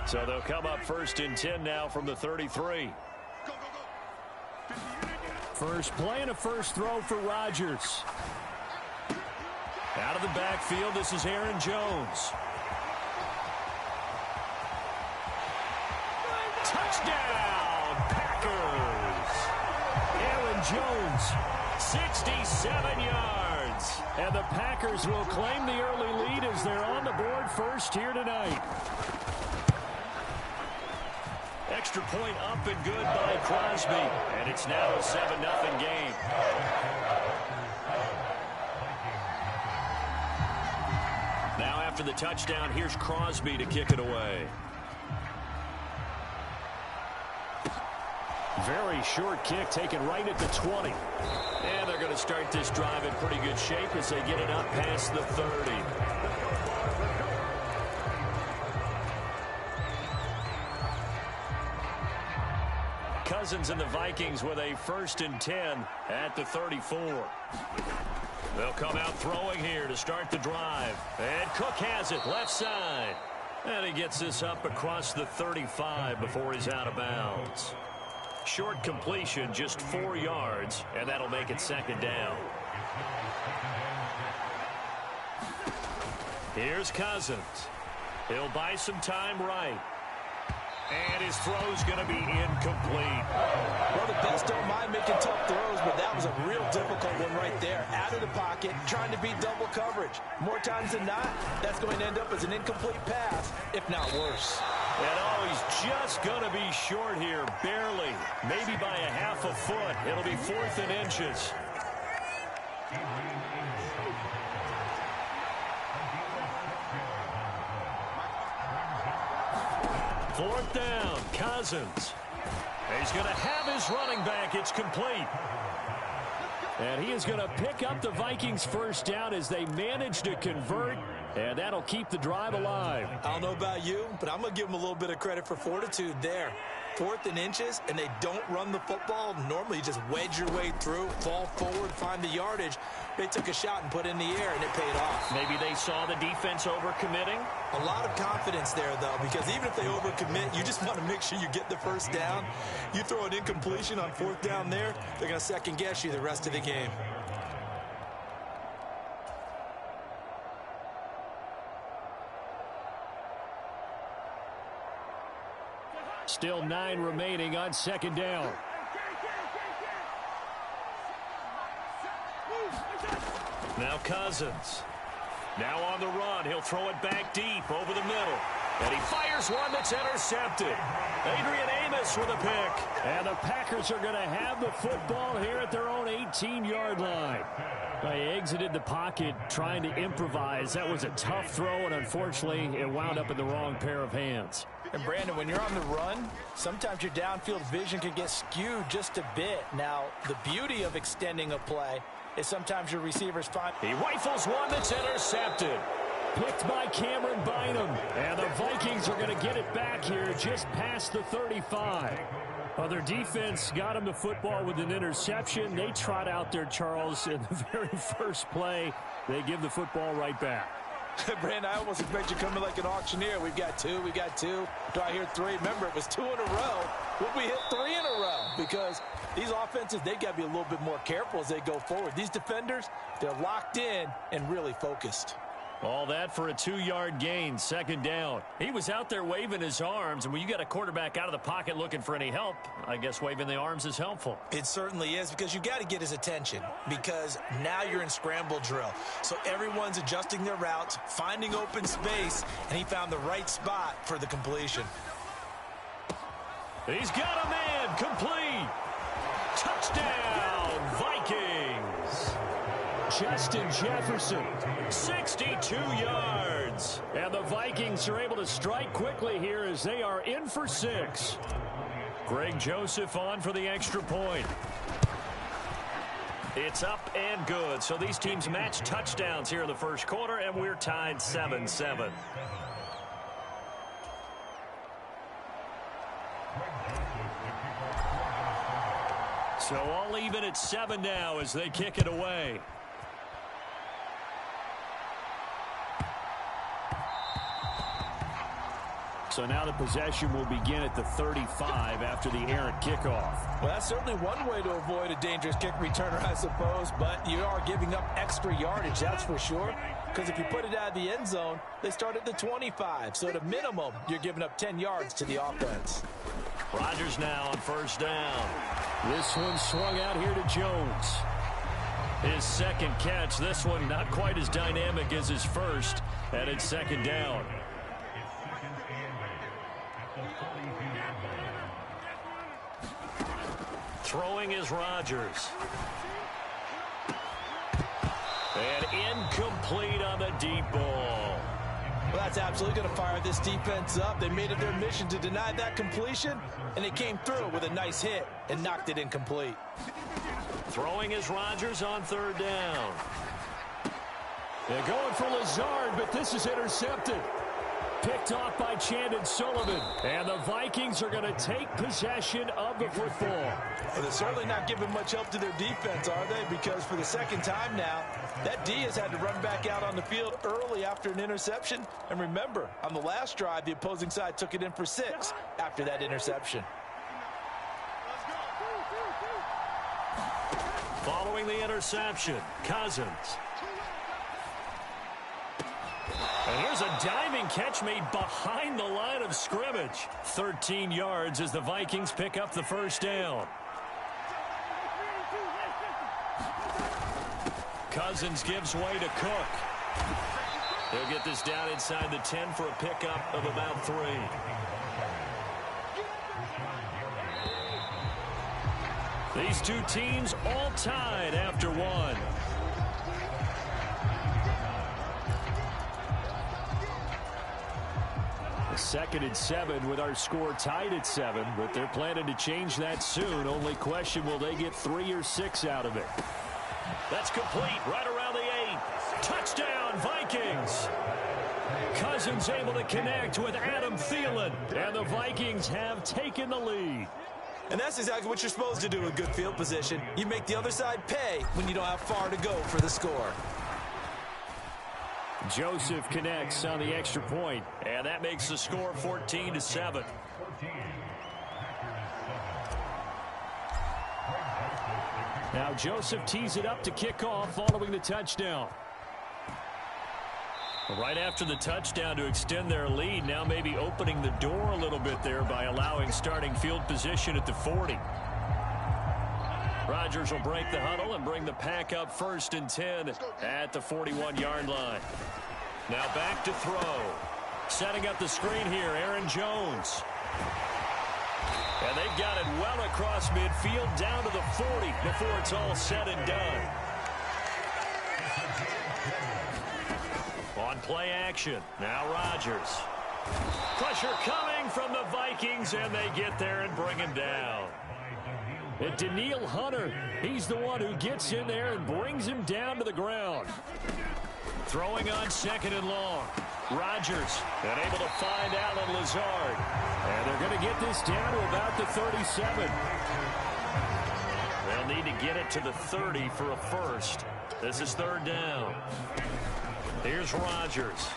So they'll come up 1st and 10 now from the 33. First play and a first throw for Rodgers. Out of the backfield, this is Aaron Jones. Touchdown, Packers. Aaron Jones, 67 yards. And the Packers will claim the early lead as they're on the board first here tonight. Extra point up and good by Crosby. And it's now a 7-0 game. Now after the touchdown, here's Crosby to kick it away. Very short kick taken right at the 20. And they're going to start this drive in pretty good shape as they get it up past the 30. Cousins and the Vikings with a 1st and 10 at the 34. They'll come out throwing here to start the drive. And Cook has it left side. And he gets this up across the 35 before he's out of bounds. Short completion, just 4 yards, and that'll make it 2nd down. Here's Cousins. He'll buy some time right. And his throw's going to be incomplete. Well, the best don't mind making tough throws, but that was a real difficult one right there. Out of the pocket, trying to beat double coverage. More times than not, that's going to end up as an incomplete pass, if not worse. And he's just going to be short here, barely. Maybe by a half a foot. It'll be 4th and inches. Fourth down, Cousins. He's going to have his running back. It's complete. And he is going to pick up the Vikings' first down as they manage to convert, and that'll keep the drive alive. I don't know about you, but I'm going to give them a little bit of credit for fortitude there. 4th and inches, and they don't run the football. Normally, you just wedge your way through, fall forward, find the yardage. They took a shot and put it in the air, and it paid off. Maybe they saw the defense overcommitting. A lot of confidence there, though, because even if they overcommit, you just want to make sure you get the first down. You throw an incompletion on 4th down there, they're going to second-guess you the rest of the game. Still 9 remaining on 2nd down. Now Cousins. Now on the run. He'll throw it back deep over the middle. And he fires one that's intercepted. Adrian Amos with a pick. And the Packers are going to have the football here at their own 18-yard line. They exited the pocket trying to improvise. That was a tough throw, and unfortunately, it wound up in the wrong pair of hands. And, Brandon, when you're on the run, sometimes your downfield vision can get skewed just a bit. Now, the beauty of extending a play is sometimes your receivers find... He rifles one that's intercepted. Picked by Cameron Bynum. And the Vikings are going to get it back here just past the 35. Well, their defense got them the football with an interception. They trot out there, Charles, in the very first play. They give the football right back. Brandon, I almost expect you coming like an auctioneer. We've got 2, we got 2. Do I hear 3? Remember, it was 2 in a row. Would we hit 3 in a row? Because these offenses, they got to be a little bit more careful as they go forward. These defenders, they're locked in and really focused. All that for a 2-yard gain, 2nd down. He was out there waving his arms, and when you got a quarterback out of the pocket looking for any help, I guess waving the arms is helpful. It certainly is, because you got to get his attention, because now you're in scramble drill. So everyone's adjusting their routes, finding open space, and he found the right spot for the completion. He's got a man, complete. Justin Jefferson. 62 yards. And the Vikings are able to strike quickly here as they are in for 6. Greg Joseph on for the extra point. It's up and good. So these teams match touchdowns here in the first quarter, and we're tied 7-7. So all even at 7 now as they kick it away. So now the possession will begin at the 35 after the errant kickoff. Well, that's certainly one way to avoid a dangerous kick returner, I suppose, but you are giving up extra yardage, that's for sure. Because if you put it out of the end zone, they start at the 25. So at a minimum, you're giving up 10 yards to the offense. Rodgers now on first down. This one swung out here to Jones. His second catch. This one not quite as dynamic as his first. And it's second down. Throwing is Rodgers. And incomplete on the deep ball. Well, that's absolutely going to fire this defense up. They made it their mission to deny that completion, and they came through with a nice hit and knocked it incomplete. Throwing is Rodgers on third down. They're going for Lazard, but this is intercepted. Picked off by Chandon Sullivan. And the Vikings are going to take possession of the football. Well, they're certainly not giving much help to their defense, are they? Because for the second time now, that D has had to run back out on the field early after an interception. And remember, on the last drive, the opposing side took it in for 6 after that interception. Following the interception, Cousins. And here's a diving catch made behind the line of scrimmage. 13 yards as the Vikings pick up the first down. Cousins gives way to Cook. He'll get this down inside the 10 for a pickup of about 3. These two teams all tied after 1. Second and 7 with our score tied at 7, but they're planning to change that soon. Only question, will they get 3 or 6 out of it? That's complete right around the 8. Touchdown, Vikings. Cousins able to connect with Adam Thielen, and the Vikings have taken the lead. And that's exactly what you're supposed to do with good field position. You make the other side pay when you don't have far to go for the score. Joseph connects on the extra point, and that makes the score 14-7. Now Joseph tees it up to kick off following the touchdown. Right after the touchdown to extend their lead, now maybe opening the door a little bit there by allowing starting field position at the 40. Rodgers will break the huddle and bring the pack up 1st and 10 at the 41-yard line. Now back to throw. Setting up the screen here, Aaron Jones. And they've got it well across midfield down to the 40 before it's all said and done. On play action, now Rodgers. Pressure coming from the Vikings, and they get there and bring him down. And Daniil Hunter, he's the one who gets in there and brings him down to the ground. Throwing on 2nd and long. Rodgers unable to find Alan Lazard. And they're going to get this down to about the 37. They'll need to get it to the 30 for a first. This is 3rd down. Here's Rodgers.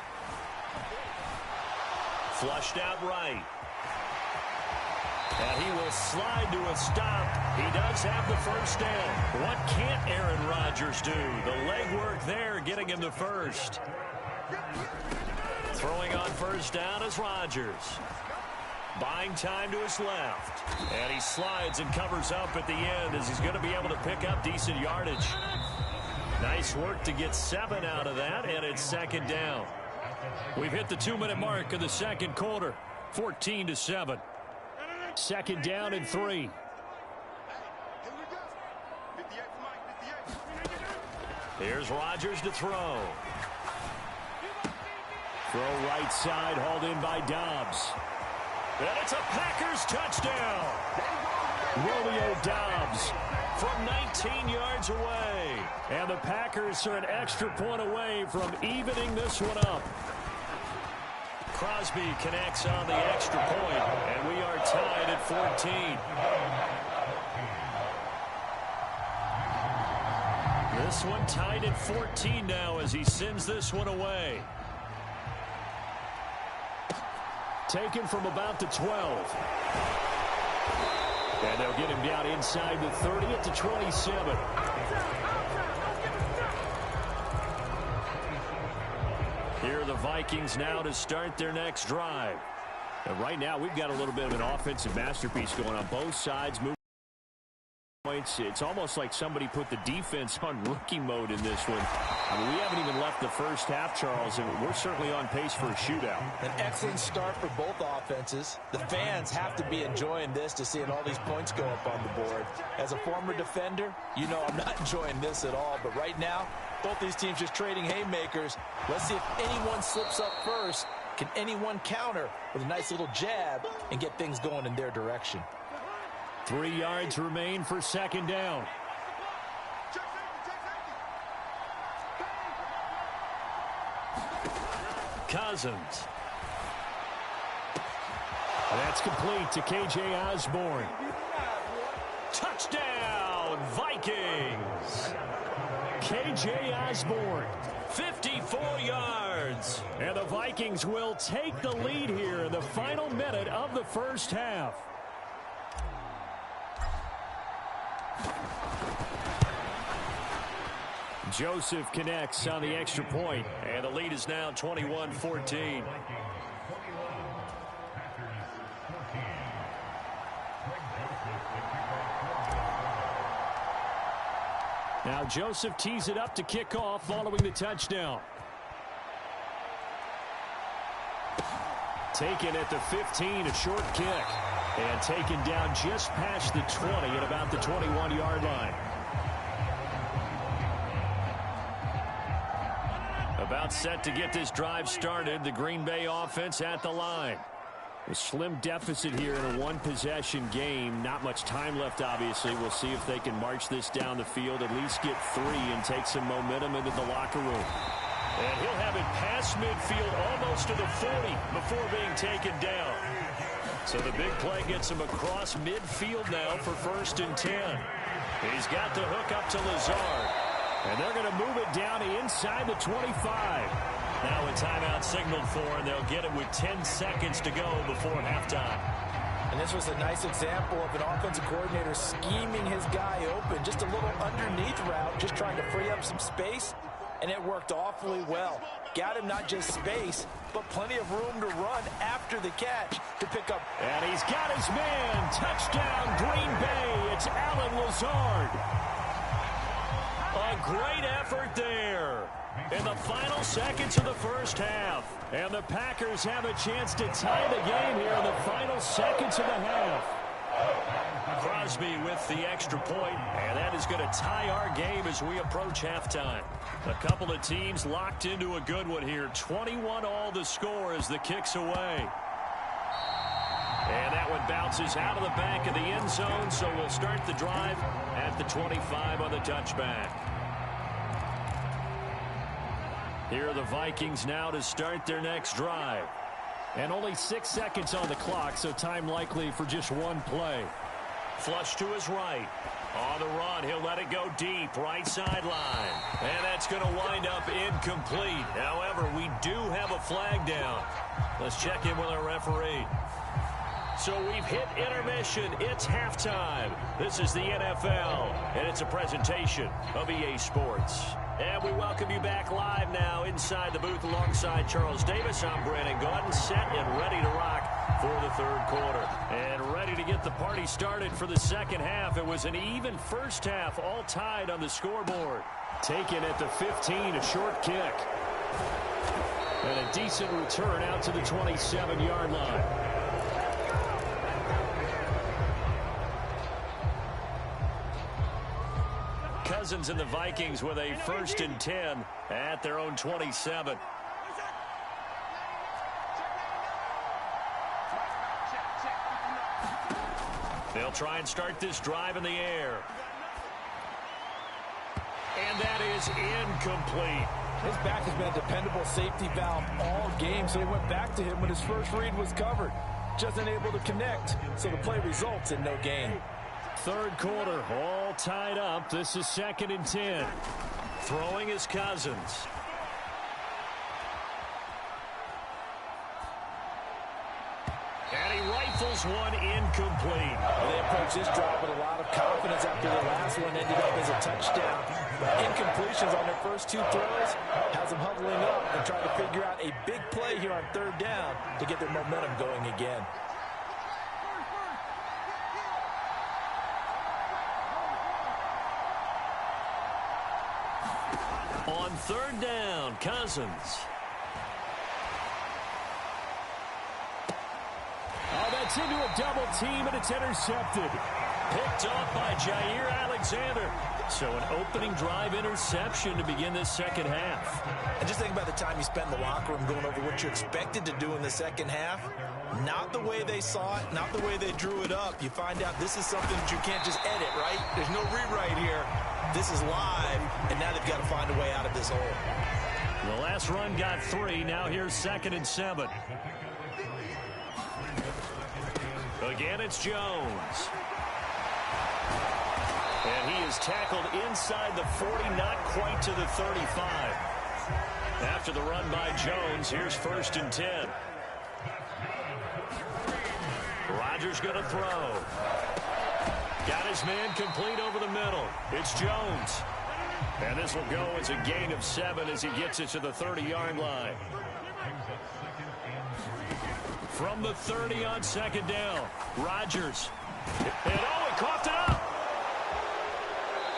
Flushed out right. And he will slide to a stop. He does have the first down. What can't Aaron Rodgers do? The legwork there getting him the first. Throwing on first down is Rodgers. Buying time to his left. And he slides and covers up at the end as he's going to be able to pick up decent yardage. Nice work to get 7 out of that, and it's 2nd down. We've hit the 2-minute mark of the second quarter. 14-7. 2nd down and 3. Here's Rodgers to throw. Throw right side, hauled in by Dobbs. And it's a Packers touchdown. Romeo Dobbs From 19 yards away. And the Packers are an extra point away from evening this one up. Crosby connects on the extra point, and we are tied at 14. This one tied at 14 now as he sends this one away. Taken from about the 12. And they'll get him down inside the 30 at the 27. Here are the Vikings now to start their next drive. And right now we've got a little bit of an offensive masterpiece going on both sides. Moving points. It's almost like somebody put the defense on rookie mode in this one. I mean, we haven't even left the first half, Charles, and we're certainly on pace for a shootout. An excellent start for both offenses. The fans have to be enjoying this to seeing all these points go up on the board. As a former defender, you know I'm not enjoying this at all. But right now, both these teams just trading haymakers. Let's see if anyone slips up first. Can anyone counter with a nice little jab and get things going in their direction? 3 yards remain for second down. Cousins. That's complete to K.J. Osborne. Touchdown, Vikings. K.J. Osborne. 54 yards. And the Vikings will take the lead here in the final minute of the first half. Joseph connects on the extra point. And the lead is now 21-14. Now Joseph tees it up to kick off following the touchdown. Taken at the 15, a short kick. And taken down just past the 20 at about the 21-yard line. About set to get this drive started. The Green Bay offense at the line. A slim deficit here in a one-possession game. Not much time left, obviously. We'll see if they can march this down the field, at least get 3 and take some momentum into the locker room. And he'll have it past midfield almost to the 40 before being taken down. So the big play gets him across midfield now for 1st and 10. He's got the hook up to Lazard. And they're going to move it down inside the 25. Now a timeout signaled for, and they'll get it with 10 seconds to go before halftime. And this was a nice example of an offensive coordinator scheming his guy open. Just a little underneath route, just trying to free up some space, and it worked awfully well. Got him not just space, but plenty of room to run after the catch to pick up. And he's got his man. Touchdown, Green Bay. It's Alan Lazard. A great effort there in the final seconds of the first half. And the Packers have a chance to tie the game here in the final seconds of the half. Crosby with the extra point, and that is going to tie our game as we approach halftime. A couple of teams locked into a good one here. 21-all the score as the kick's away. And that one bounces out of the back of the end zone, so we'll start the drive at the 25 on the touchback. Here are the Vikings now to start their next drive. And only 6 seconds on the clock, so time likely for just one play. Flush to his right. On the run, he'll let it go deep, right sideline. And that's going to wind up incomplete. However, we do have a flag down. Let's check in with our referee. So we've hit intermission. It's halftime. This is the NFL, and it's a presentation of EA Sports. And we welcome you back live now inside the booth alongside Charles Davis. I'm Brandon Gaudin, set and ready to rock for the third quarter. And ready to get the party started for the second half. It was an even first half, all tied on the scoreboard. Taken at the 15, a short kick. And a decent return out to the 27-yard line. Cousins and the Vikings with a 1st and 10 at their own 27. They'll try and start this drive in the air. And that is incomplete. His back has been a dependable safety valve all game, so they went back to him when his first read was covered. Just unable to connect, so the play results in no gain. 3rd quarter, all tied up. This is 2nd and 10. Throwing is Cousins. And he rifles one incomplete. They approach this drive with a lot of confidence after the last one ended up as a touchdown. Incompletions on their first 2 throws has them huddling up and trying to figure out a big play here on 3rd down to get their momentum going again. On 3rd down, Cousins. Oh, that's into a double team, and it's intercepted. Picked off by Jair Alexander. So an opening drive interception to begin this 2nd half. And just think about the time you spent in the locker room going over what you expected to do in the 2nd half. Not the way they saw it, not the way they drew it up. You find out this is something that you can't just edit, right? There's no rewrite here. This is live, and now they've got to find a way out of this hole. The last run got 3. Now here's 2nd and 7. Again, it's Jones. And he is tackled inside the 40, not quite to the 35. After the run by Jones, here's 1st and 10. Rodgers going to throw. Got his man complete over the middle. It's Jones. And this will go as a gain of 7 as he gets it to the 30-yard line. From the 30 on 2nd down, Rodgers. And oh, he coughed it up.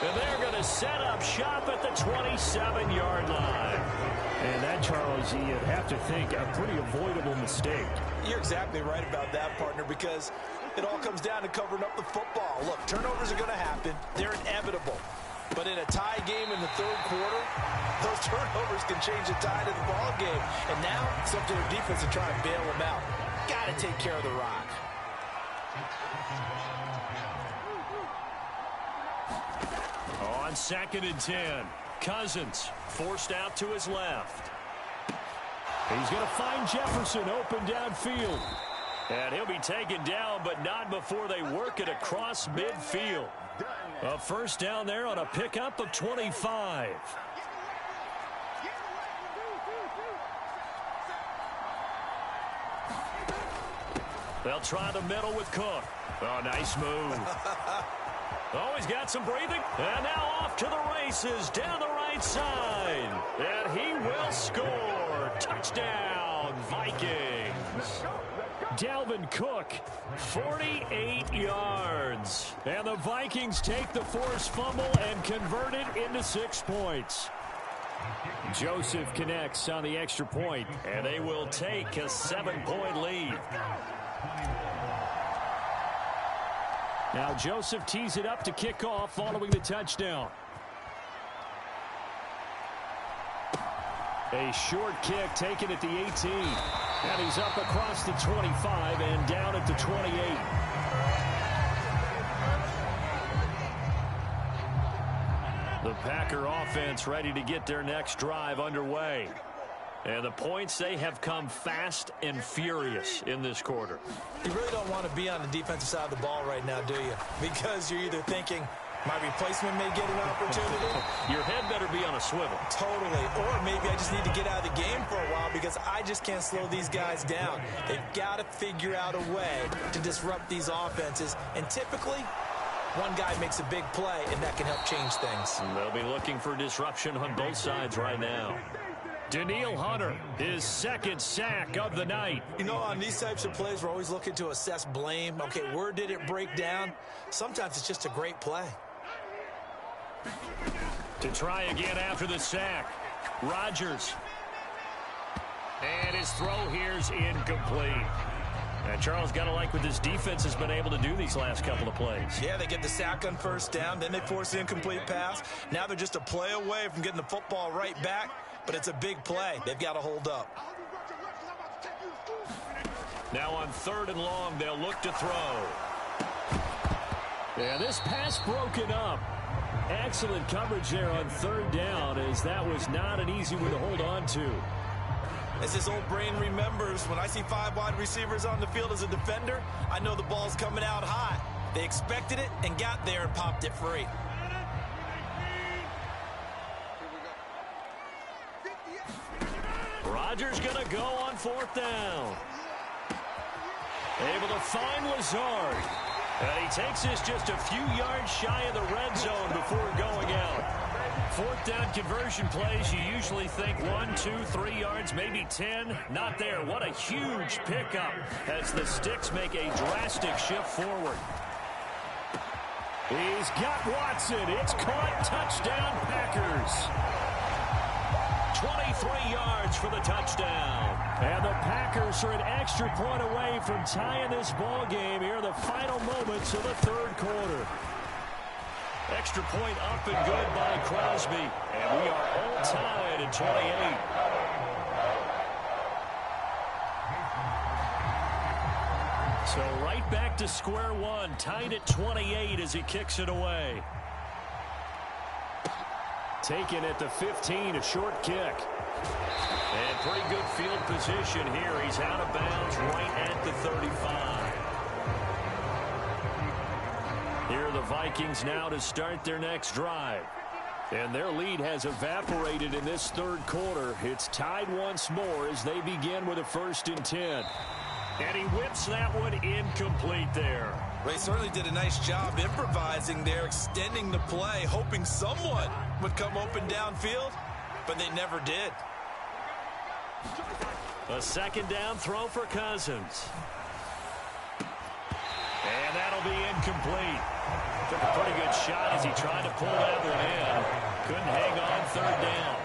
And they're going to set up shop at the 27-yard line. And that, Charles, you'd have to think a pretty avoidable mistake. You're exactly right about that, partner, because it all comes down to covering up the football. Look, turnovers are going to happen. They're inevitable. But in a tie game in the 3rd quarter, those turnovers can change the tide of the ball game. And now it's up to their defense to try and bail them out. Got to take care of the rock. On 2nd and 10, Cousins forced out to his left. He's going to find Jefferson open downfield. And he'll be taken down, but not before they work it across midfield. A 1st down there on a pickup of 25. They'll try the middle with Cook. Oh, nice move. Oh, he's got some breathing. And now off to the races down the right side. And he will score. Touchdown, Vikings. Dalvin Cook, 48 yards. And the Vikings take the forced fumble and convert it into 6 points. Joseph connects on the extra point. And they will take a 7-point lead. Now Joseph tees it up to kick off following the touchdown. A short kick taken at the 18. And he's up across the 25 and down at the 28. The Packer offense ready to get their next drive underway. And the points, they have come fast and furious in this quarter. You really don't want to be on the defensive side of the ball right now, do you? Because you're either thinking, my replacement may get an opportunity. Your head better be on a swivel. Totally. Or maybe I just need to get out of the game for a while because I just can't slow these guys down. They've got to figure out a way to disrupt these offenses. And typically, one guy makes a big play, and that can help change things. And they'll be looking for disruption on both sides right now. Daniil Hunter, his 2nd sack of the night. You know, on these types of plays, we're always looking to assess blame. Okay, where did it break down? Sometimes it's just a great play. To try again after the sack, Rodgers. And his throw here's incomplete. And Charles, got to like what this defense has been able to do these last couple of plays. Yeah, they get the sack on first down, then they force the incomplete pass. Now they're just a play away from getting the football right back, but it's a big play. They've got to hold up. Now on 3rd and long, they'll look to throw. Yeah, this pass broken up. Excellent coverage there on 3rd down, as that was not an easy one to hold on to. As his old brain remembers, when I see 5 wide receivers on the field as a defender, I know the ball's coming out high. They expected it and got there and popped it free. Rodgers going to go on 4th down. Able to find Lazard. And he takes this just a few yards shy of the red zone before going out. 4th down conversion plays, you usually think 1, 2, 3 yards, maybe 10. Not there. What a huge pickup as the Sticks make a drastic shift forward. He's got Watson. It's caught. Touchdown, Packers. 23 yards for the touchdown. And the Packers are an extra point away from tying this ball game here in the final moments of the 3rd quarter. Extra point up and good by Crosby. And we are all tied at 28. So right back to square one, tied at 28 as he kicks it away. Taken at the 15, a short kick. And pretty good field position here. He's out of bounds right at the 35. Here are the Vikings now to start their next drive. And their lead has evaporated in this 3rd quarter. It's tied once more as they begin with a 1st and 10. And he whips that one incomplete there. Ray certainly did a nice job improvising there, extending the play, hoping someone would come open downfield, but they never did. A 2nd down throw for Cousins. And that'll be incomplete. Took a pretty good shot as he tried to pull that one in. Couldn't hang on 3rd down.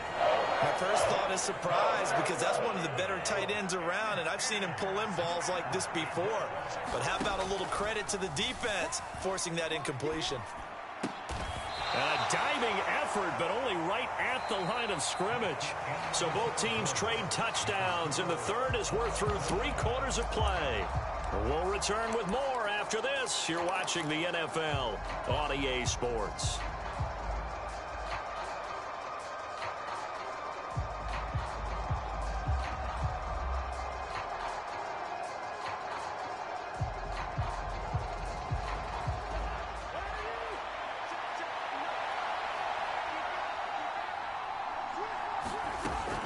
My first thought is surprise, because that's one of the better tight ends around, and I've seen him pull in balls like this before. But how about a little credit to the defense forcing that incompletion? A diving effort, but only right at the line of scrimmage. So both teams trade touchdowns, and the 3rd as we're through 3 quarters of play. We'll return with more after this. You're watching the NFL on EA Sports.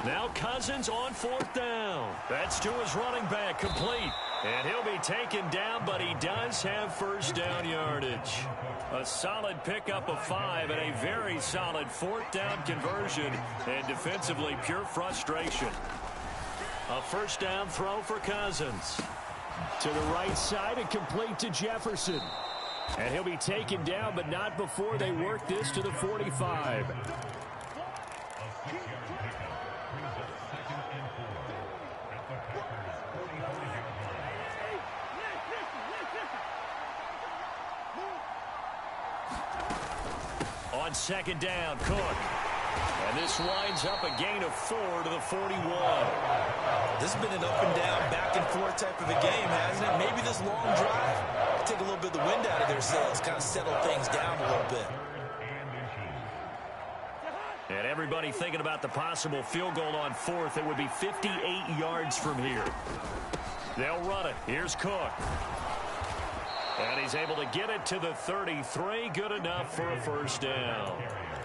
Now Cousins on 4th down. That's to his running back, complete. And he'll be taken down, but he does have 1st down yardage. A solid pickup of 5 and a very solid 4th down conversion. And defensively, pure frustration. A 1st down throw for Cousins. To the right side and complete to Jefferson. And he'll be taken down, but not before they work this to the 45. On 2nd down, Cook. And this winds up a gain of 4 to the 41. This has been an up and down, back and forth type of a game, hasn't it? Maybe this long drive take a little bit of the wind out of their sails, kind of settle things down a little bit. And everybody thinking about the possible field goal on 4th. It would be 58 yards from here. They'll run it. Here's Cook. And he's able to get it to the 33. Good enough for a 1st down.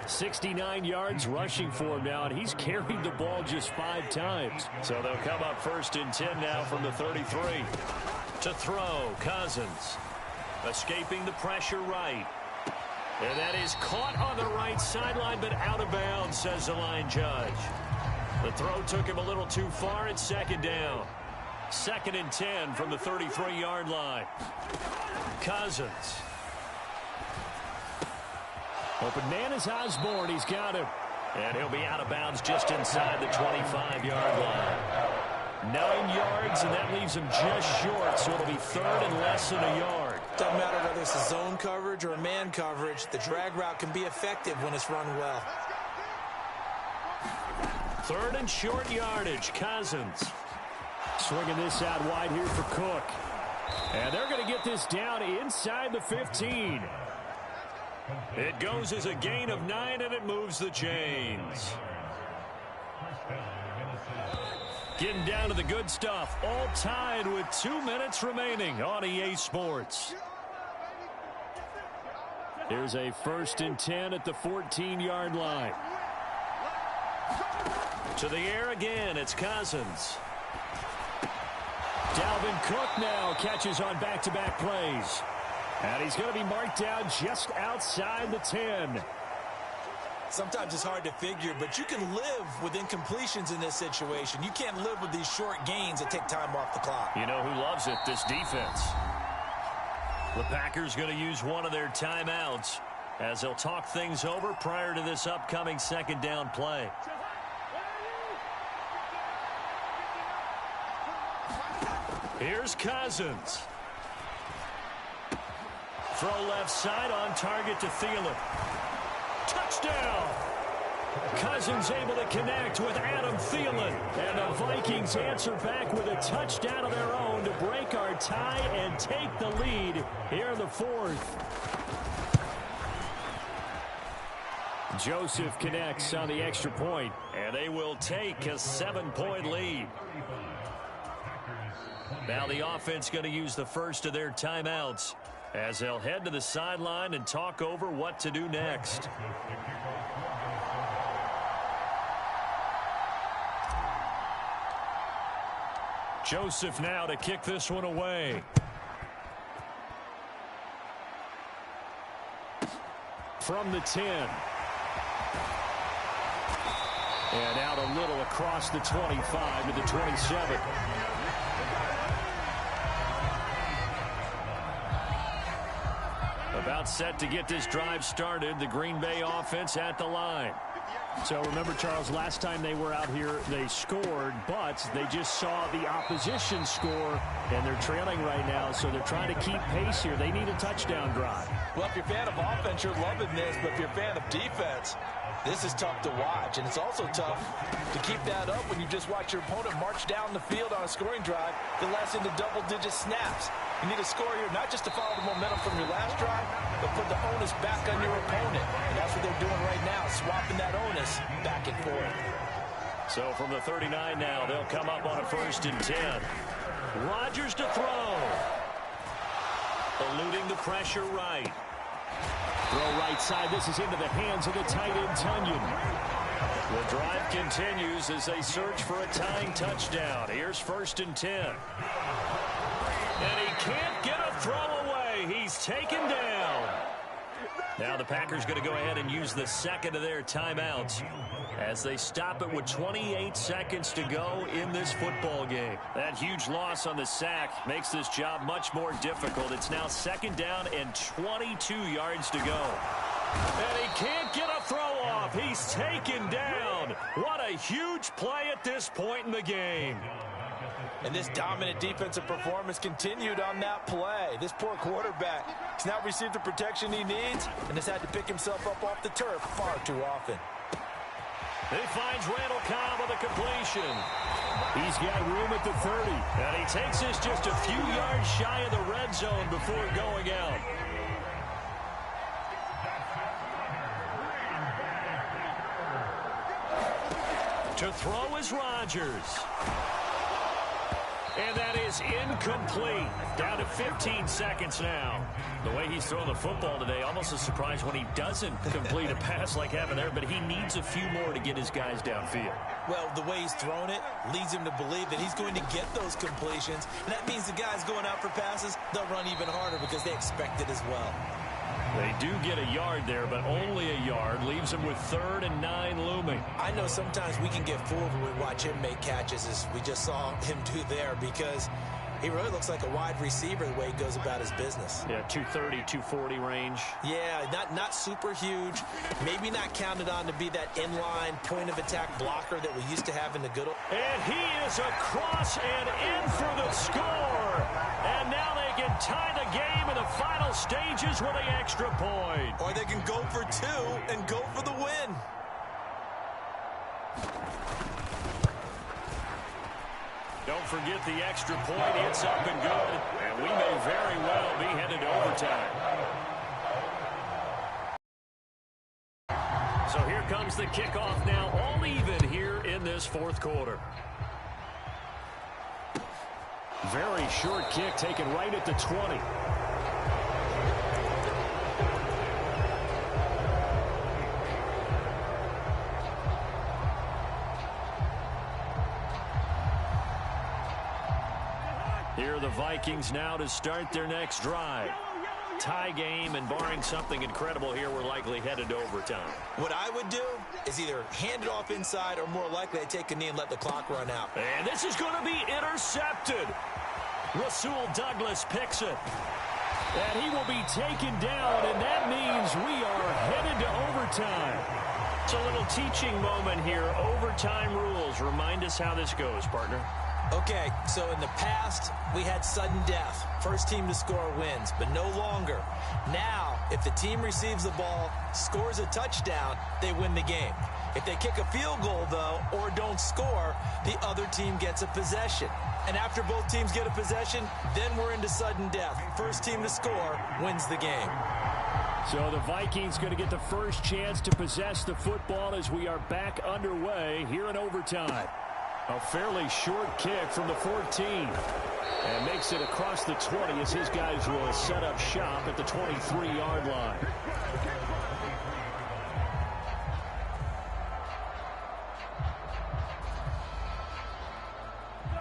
69 yards rushing for him now, and he's carried the ball just 5 times. So they'll come up 1st and 10 now from the 33. To throw, Cousins. Escaping the pressure right. And that is caught on the right sideline, but out of bounds, says the line judge. The throw took him a little too far at 2nd down. 2nd and 10 from the 33-yard line. Cousins. Open man is Osborne. He's got him. And he'll be out of bounds just inside the 25-yard line. 9 yards, and that leaves him just short, so it'll be third and less than a yard. Doesn't matter whether it's a zone coverage or a man coverage. The drag route can be effective when it's run well. Third and short yardage. Cousins swinging this out wide here for Cook. And they're going to get this down inside the 15. It goes as a gain of 9, and it moves the chains. Getting down to the good stuff. All tied with 2 minutes remaining on EA Sports. Here's a 1st and 10 at the 14-yard line. To the air again, it's Cousins. Dalvin Cook now catches on back-to-back plays. And he's going to be marked down just outside the 10. Sometimes it's hard to figure, but you can live with incompletions in this situation. You can't live with these short gains that take time off the clock. You know who loves it? This defense. The Packers going to use one of their timeouts as they'll talk things over prior to this upcoming 2nd down play. Here's Cousins. Throw left side on target to Thielen. Touchdown! Cousins able to connect with Adam Thielen. And the Vikings answer back with a touchdown of their own to break our tie and take the lead here in the 4th. Joseph connects on the extra point, and they will take a 7-point lead. Now the offense going to use the first of their timeouts as they'll head to the sideline and talk over what to do next. Joseph now to kick this one away. From the 10. And out a little across the 25 to the 27. About set to get this drive started. The Green Bay offense at the line. So remember, Charles, last time they were out here, they scored, but they just saw the opposition score, and they're trailing right now, so they're trying to keep pace here. They need a touchdown drive. Well, if you're a fan of offense, you're loving this, but if you're a fan of defense, this is tough to watch, and it's also tough to keep that up when you just watch your opponent march down the field on a scoring drive that lasts into double-digit snaps. You need a score here not just to follow the momentum from your last drive, but put the onus back on your opponent. And that's what they're doing right now, swapping that onus back and forth. So from the 39 now, they'll come up on a 1st and 10. Rodgers to throw. Eluding the pressure right. Throw right side. This is into the hands of the tight end, Tunyon. The drive continues as they search for a tying touchdown. Here's 1st and 10. And he can't get a throw away. He's taken down. Now the Packers going to go ahead and use the 2nd of their timeouts as they stop it with 28 seconds to go in this football game. That huge loss on the sack makes this job much more difficult. It's now 2nd down and 22 yards to go. And he can't get a throw off. He's taken down. What a huge play at this point in the game. And this dominant defensive performance continued on that play. This poor quarterback has now received the protection he needs and has had to pick himself up off the turf far too often. He finds Randall Cobb with a completion. He's got room at the 30. And he takes this just a few yards shy of the red zone before going out. To throw is Rodgers. And that is incomplete. Down to 15 seconds now. The way he's throwing the football today, almost a surprise when he doesn't complete a pass like having there, but he needs a few more to get his guys downfield. Well, the way he's thrown it leads him to believe that he's going to get those completions. And that means the guys going out for passes, they'll run even harder because they expect it as well. They do get a yard there, but only a yard. Leaves him with 3rd and 9 looming. I know sometimes we can get fooled when we watch him make catches, as we just saw him do there, because He really looks like a wide receiver the way he goes about his business. Yeah, 230, 240 range. Yeah, not super huge. Maybe not counted on to be that inline point-of-attack blocker that we used to have in the good old... And he is across and in for the score. And now they can tie the game in the final stages with an extra point. Or they can go for two and go for the win. Don't forget the extra point. It's up and good. And we may very well be headed to overtime. So here comes the kickoff now, all even here in this fourth quarter. Very short kick taken right at the 20. Here are the Vikings now to start their next drive. Tie game, and barring something incredible here, we're likely headed to overtime. What I would do is either hand it off inside or more likely I'd take a knee and let the clock run out. And this is going to be intercepted. Rasul Douglas picks it. And he will be taken down, and that means we are headed to overtime. It's a little teaching moment here. Overtime rules. Remind us how this goes, partner. Okay, so in the past, we had sudden death. First team to score wins, but no longer. Now, if the team receives the ball, scores a touchdown, they win the game. If they kick a field goal, though, or don't score, the other team gets a possession. And after both teams get a possession, then we're into sudden death. First team to score wins the game. So the Vikings going to get the first chance to possess the football as we are back underway here in overtime. A fairly short kick from the 14. And makes it across the 20 as his guys will set up shop at the 23-yard line.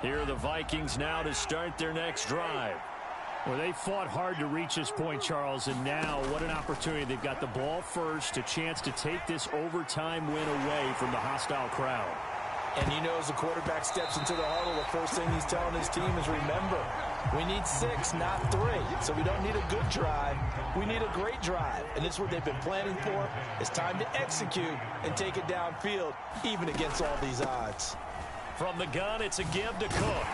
Here are the Vikings now to start their next drive. Well, they fought hard to reach this point, Charles, and now what an opportunity. They've got the ball first, a chance to take this overtime win away from the hostile crowd. And you know, as the quarterback steps into the huddle, the first thing he's telling his team is, remember, we need 6, not 3. So we don't need a good drive. We need a great drive. And it's what they've been planning for. It's time to execute and take it downfield, even against all these odds. From the gun, it's a give to Cook.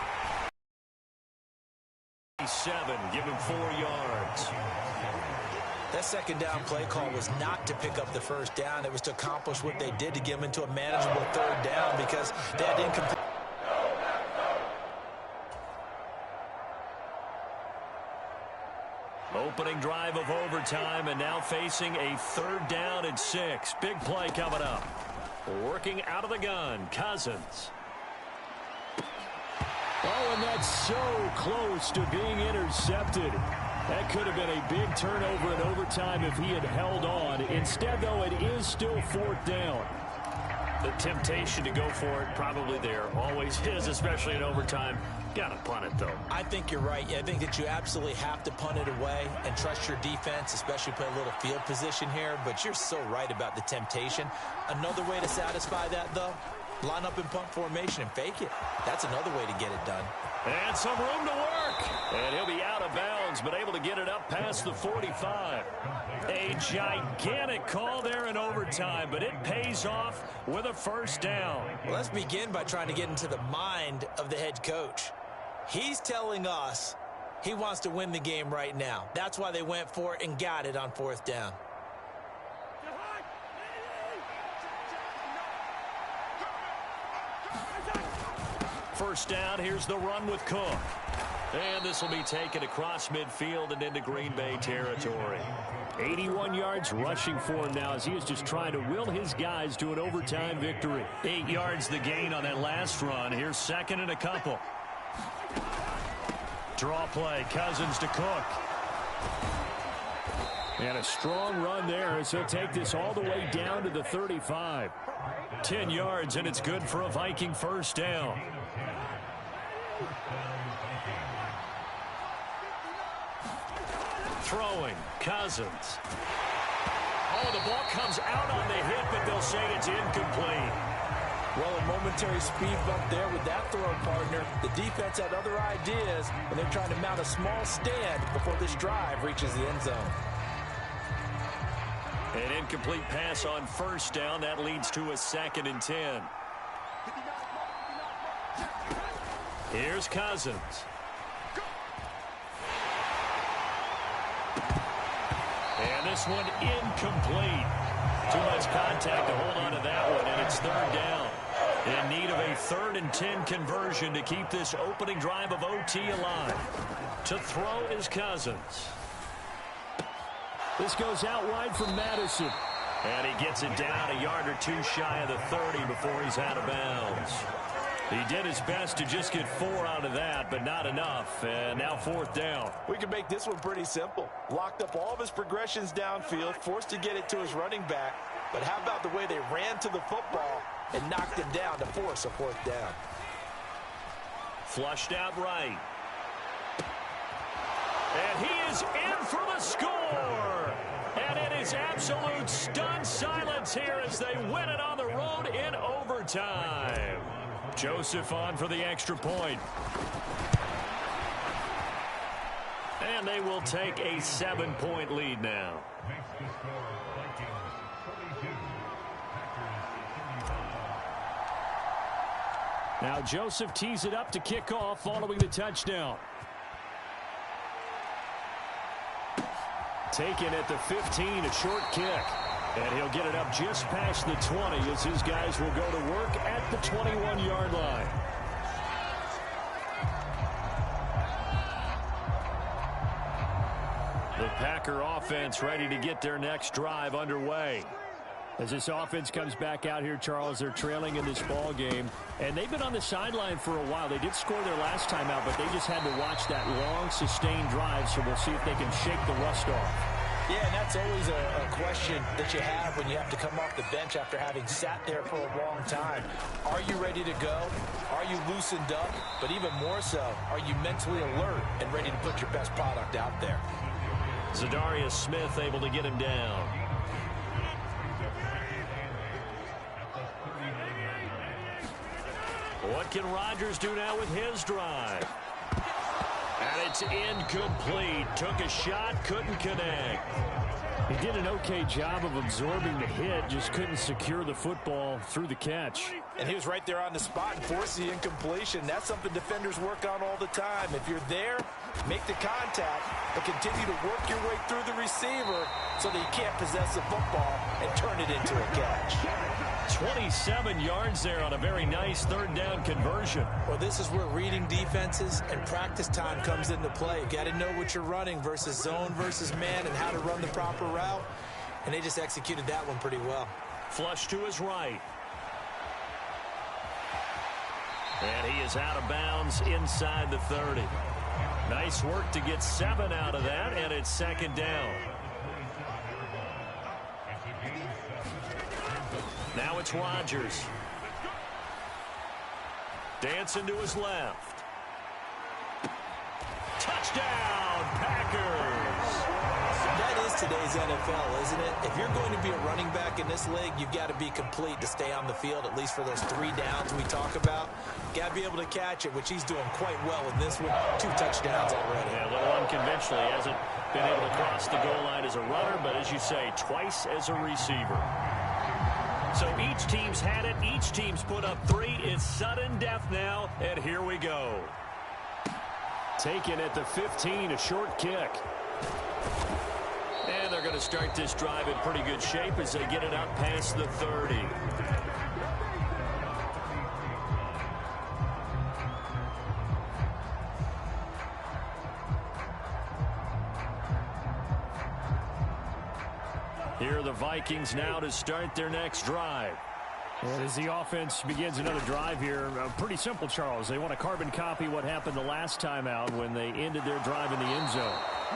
7, give him 4 yards. That second down play call was not to pick up the first down. It was to accomplish what they did to get them into a manageable third down because they had incomplete. Opening drive of overtime, and now facing a 3rd down and 6. Big play coming up. Working out of the gun, Cousins. Oh, and that's so close to being intercepted. That could have been a big turnover in overtime if he had held on. Instead, though, it is still 4th down. The temptation to go for it probably there. Always is, especially in overtime. Got to punt it, though. I think you're right. I think that you absolutely have to punt it away and trust your defense, especially play a little field position here. But you're so right about the temptation. Another way to satisfy that, though, line up in punt formation and fake it. That's another way to get it done. And some room to work. And he'll be out of bounds, but able to get it up past the 45. A gigantic call there in overtime, but it pays off with a 1st down. Well, let's begin by trying to get into the mind of the head coach. He's telling us he wants to win the game right now. That's why they went for it and got it on 4th down. First down, here's the run with Cook. And this will be taken across midfield and into Green Bay territory. 81 yards rushing for him now as he is just trying to will his guys to an overtime victory. 8 yards the gain on that last run. Here's 2nd and a couple. Draw play, Cousins to Cook. And a strong run there as he'll take this all the way down to the 35. 10 yards, and it's good for a Viking 1st down. Throwing, Cousins. Oh, the ball comes out on the hit, but they'll say it's incomplete. Well, a momentary speed bump there with that throw partner. The defense had other ideas, and they're trying to mount a small stand before this drive reaches the end zone. An incomplete pass on first down. That leads to a 2nd and 10. Here's Cousins. And this one incomplete. Too much contact to hold on to that one, and it's 3rd down. In need of a 3rd and 10 conversion to keep this opening drive of OT alive. To throw is Cousins. This goes out wide from Madison. And he gets it down a yard or 2 shy of the 30 before he's out of bounds. He did his best to just get 4 out of that, but not enough. And now 4th down. We can make this one pretty simple. Locked up all of his progressions downfield, forced to get it to his running back. But how about the way they ran to the football and knocked him down to force a 4th down? Flushed out right. And he is in for the score. And it is absolute stunned silence here as they win it on the road in overtime. Joseph on for the extra point. And they will take a 7-point lead now. Now Joseph tees it up to kick off following the touchdown. Taken at the 15, a short kick. And he'll get it up just past the 20 as his guys will go to work at the 21-yard line. The Packer offense ready to get their next drive underway. As this offense comes back out here, Charles, they're trailing in this ball game. And they've been on the sideline for a while. They did score their last time out, but they just had to watch that long, sustained drive. So we'll see if they can shake the rust off. Yeah, and that's always a question that you have when you have to come off the bench after having sat there for a long time. Are you ready to go? Are you loosened up? But even more so, are you mentally alert and ready to put your best product out there? Zadarius Smith able to get him down. What can Rodgers do now with his drive? And it's incomplete. Took a shot, couldn't connect. He did an okay job of absorbing the hit, just couldn't secure the football through the catch. And he was right there on the spot and forced the incompletion. That's something defenders work on all the time. If you're there, make the contact, but continue to work your way through the receiver so that you can't possess the football and turn it into a catch. 27 yards there on a very nice 3rd down conversion. Well, this is where reading defenses and practice time comes into play. You got to know what you're running versus zone versus man and how to run the proper route. And they just executed that one pretty well. Flush to his right. And he is out of bounds inside the 30. Nice work to get 7 out of that, and it's 2nd down. Now it's Rodgers. Dancing to his left. Touchdown, Packers! That is today's NFL, isn't it? If you're going to be a running back in this league, you've got to be complete to stay on the field, at least for those 3 downs we talk about. Got to be able to catch it, which he's doing quite well in this one. 2 touchdowns already. Yeah, a little unconventional. He hasn't been able to cross the goal line as a runner, but as you say, twice as a receiver. So each team's had it. Each team's put up 3. It's sudden death now, and here we go. Taken at the 15, a short kick. And they're going to start this drive in pretty good shape as they get it up past the 30. Here are the Vikings now to start their next drive. And as the offense begins another drive here, pretty simple, Charles. They want to carbon copy what happened the last time out when they ended their drive in the end zone.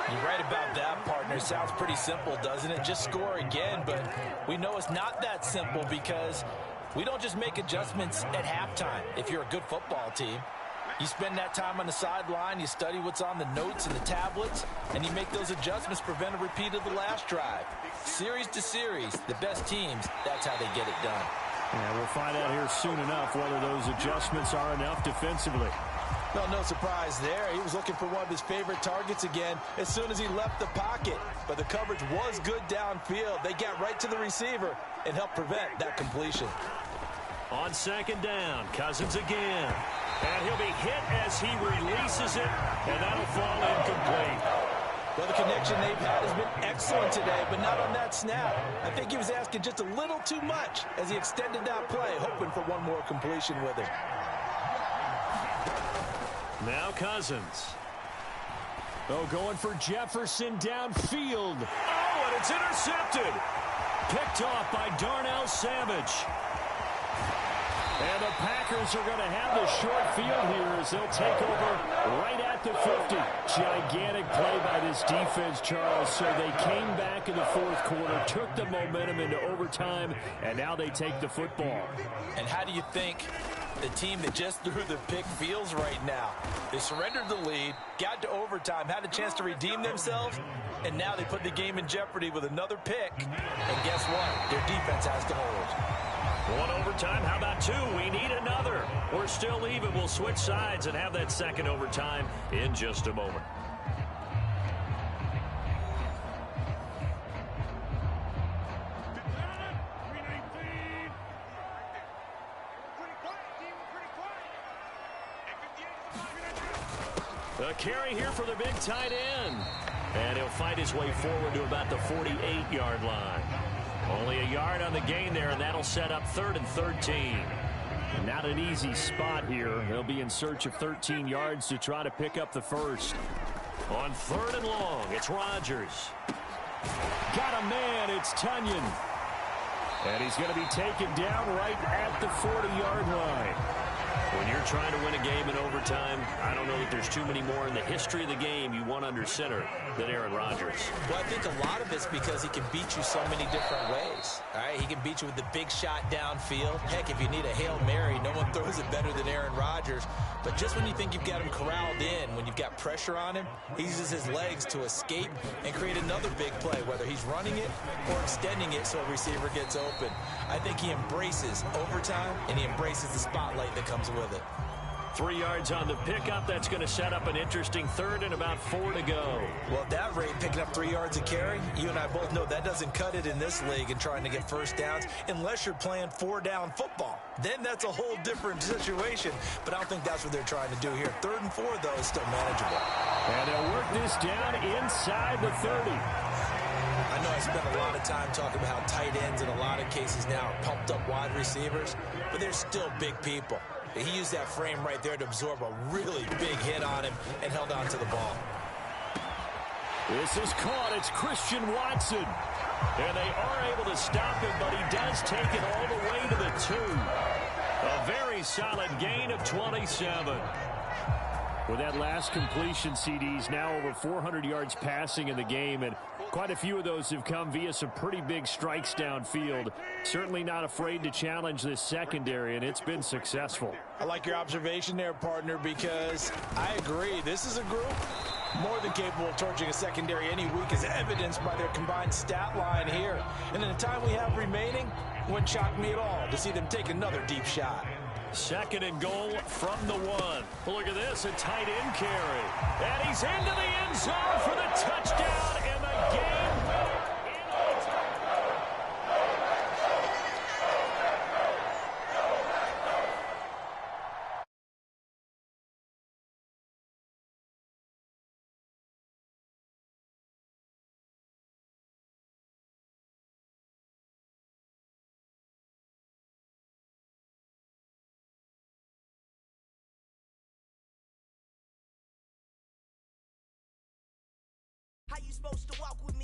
You're right about that, partner. Sounds pretty simple, doesn't it? Just score again, but we know it's not that simple because we don't just make adjustments at halftime if you're a good football team. You spend that time on the sideline, you study what's on the notes and the tablets, and you make those adjustments, prevent a repeat of the last drive. Series to series, the best teams, that's how they get it done. And we'll find out here soon enough whether those adjustments are enough defensively. Well, no surprise there. He was looking for one of his favorite targets again as soon as he left the pocket. But the coverage was good downfield. They got right to the receiver and helped prevent that completion. On second down, Cousins again. And he'll be hit as he releases it, and that'll fall incomplete. Well, the connection they've had has been excellent today, but not on that snap. I think he was asking just a little too much as he extended that play, hoping for one more completion with it. Now Cousins. Oh, going for Jefferson downfield. Oh, and it's intercepted. Picked off by Darnell Savage. And the Packers are going to have the short field here as they'll take over right at the 50. Gigantic play by this defense, Charles. So they came back in the fourth quarter, took the momentum into overtime, and now they take the football. And how do you think the team that just threw the pick feels right now? They surrendered the lead, got to overtime, had a chance to redeem themselves, and now they put the game in jeopardy with another pick. And guess what? Their defense has to hold. One overtime, how about two? We need another. We're still even. We'll switch sides and have that second overtime in just a moment. A carry here for the big tight end. And he'll fight his way forward to about the 48-yard line. Only a yard on the gain there, and that'll set up 3rd and 13. Not an easy spot here. They'll be in search of 13 yards to try to pick up the first. On 3rd and long, it's Rodgers. Got a man, it's Tunyon. And he's going to be taken down right at the 40-yard line. When you're trying to win a game in overtime, I don't know that there's too many more in the history of the game you want under center than Aaron Rodgers. Well, I think a lot of it's because he can beat you so many different ways. All right, he can beat you with the big shot downfield. Heck, if you need a Hail Mary, no one throws it better than Aaron Rodgers. But just when you think you've got him corralled in, when you've got pressure on him, he uses his legs to escape and create another big play, whether he's running it or extending it so a receiver gets open. I think he embraces overtime, and he embraces the spotlight that comes with it. 3 yards on the pickup. That's going to set up an interesting 3rd and about 4 to go. Well, at that rate, picking up 3 yards a carry, you and I both know that doesn't cut it in this league and trying to get first downs unless you're playing 4-down football. Then that's a whole different situation, but I don't think that's what they're trying to do here. 3rd and 4, though, is still manageable. And they'll work this down inside the 30. I know I spent a lot of time talking about how tight ends in a lot of cases now are pumped up wide receivers, but they're still big people. He used that frame right there to absorb a really big hit on him and held on to the ball. This is caught. It's Christian Watson. And they are able to stop him, but he does take it all the way to the 2. A very solid gain of 27. With that last completion, CD's now over 400 yards passing in the game, and quite a few of those have come via some pretty big strikes downfield. Certainly not afraid to challenge this secondary, and it's been successful. I like your observation there, partner, because I agree. This is a group more than capable of torching a secondary any week, as evidenced by their combined stat line here. And in the time we have remaining, it wouldn't shock me at all to see them take another deep shot. 2nd and goal from the 1. Look at this, a tight end carry. And he's into the end zone for the touchdown and the game winner. How you supposed to walk with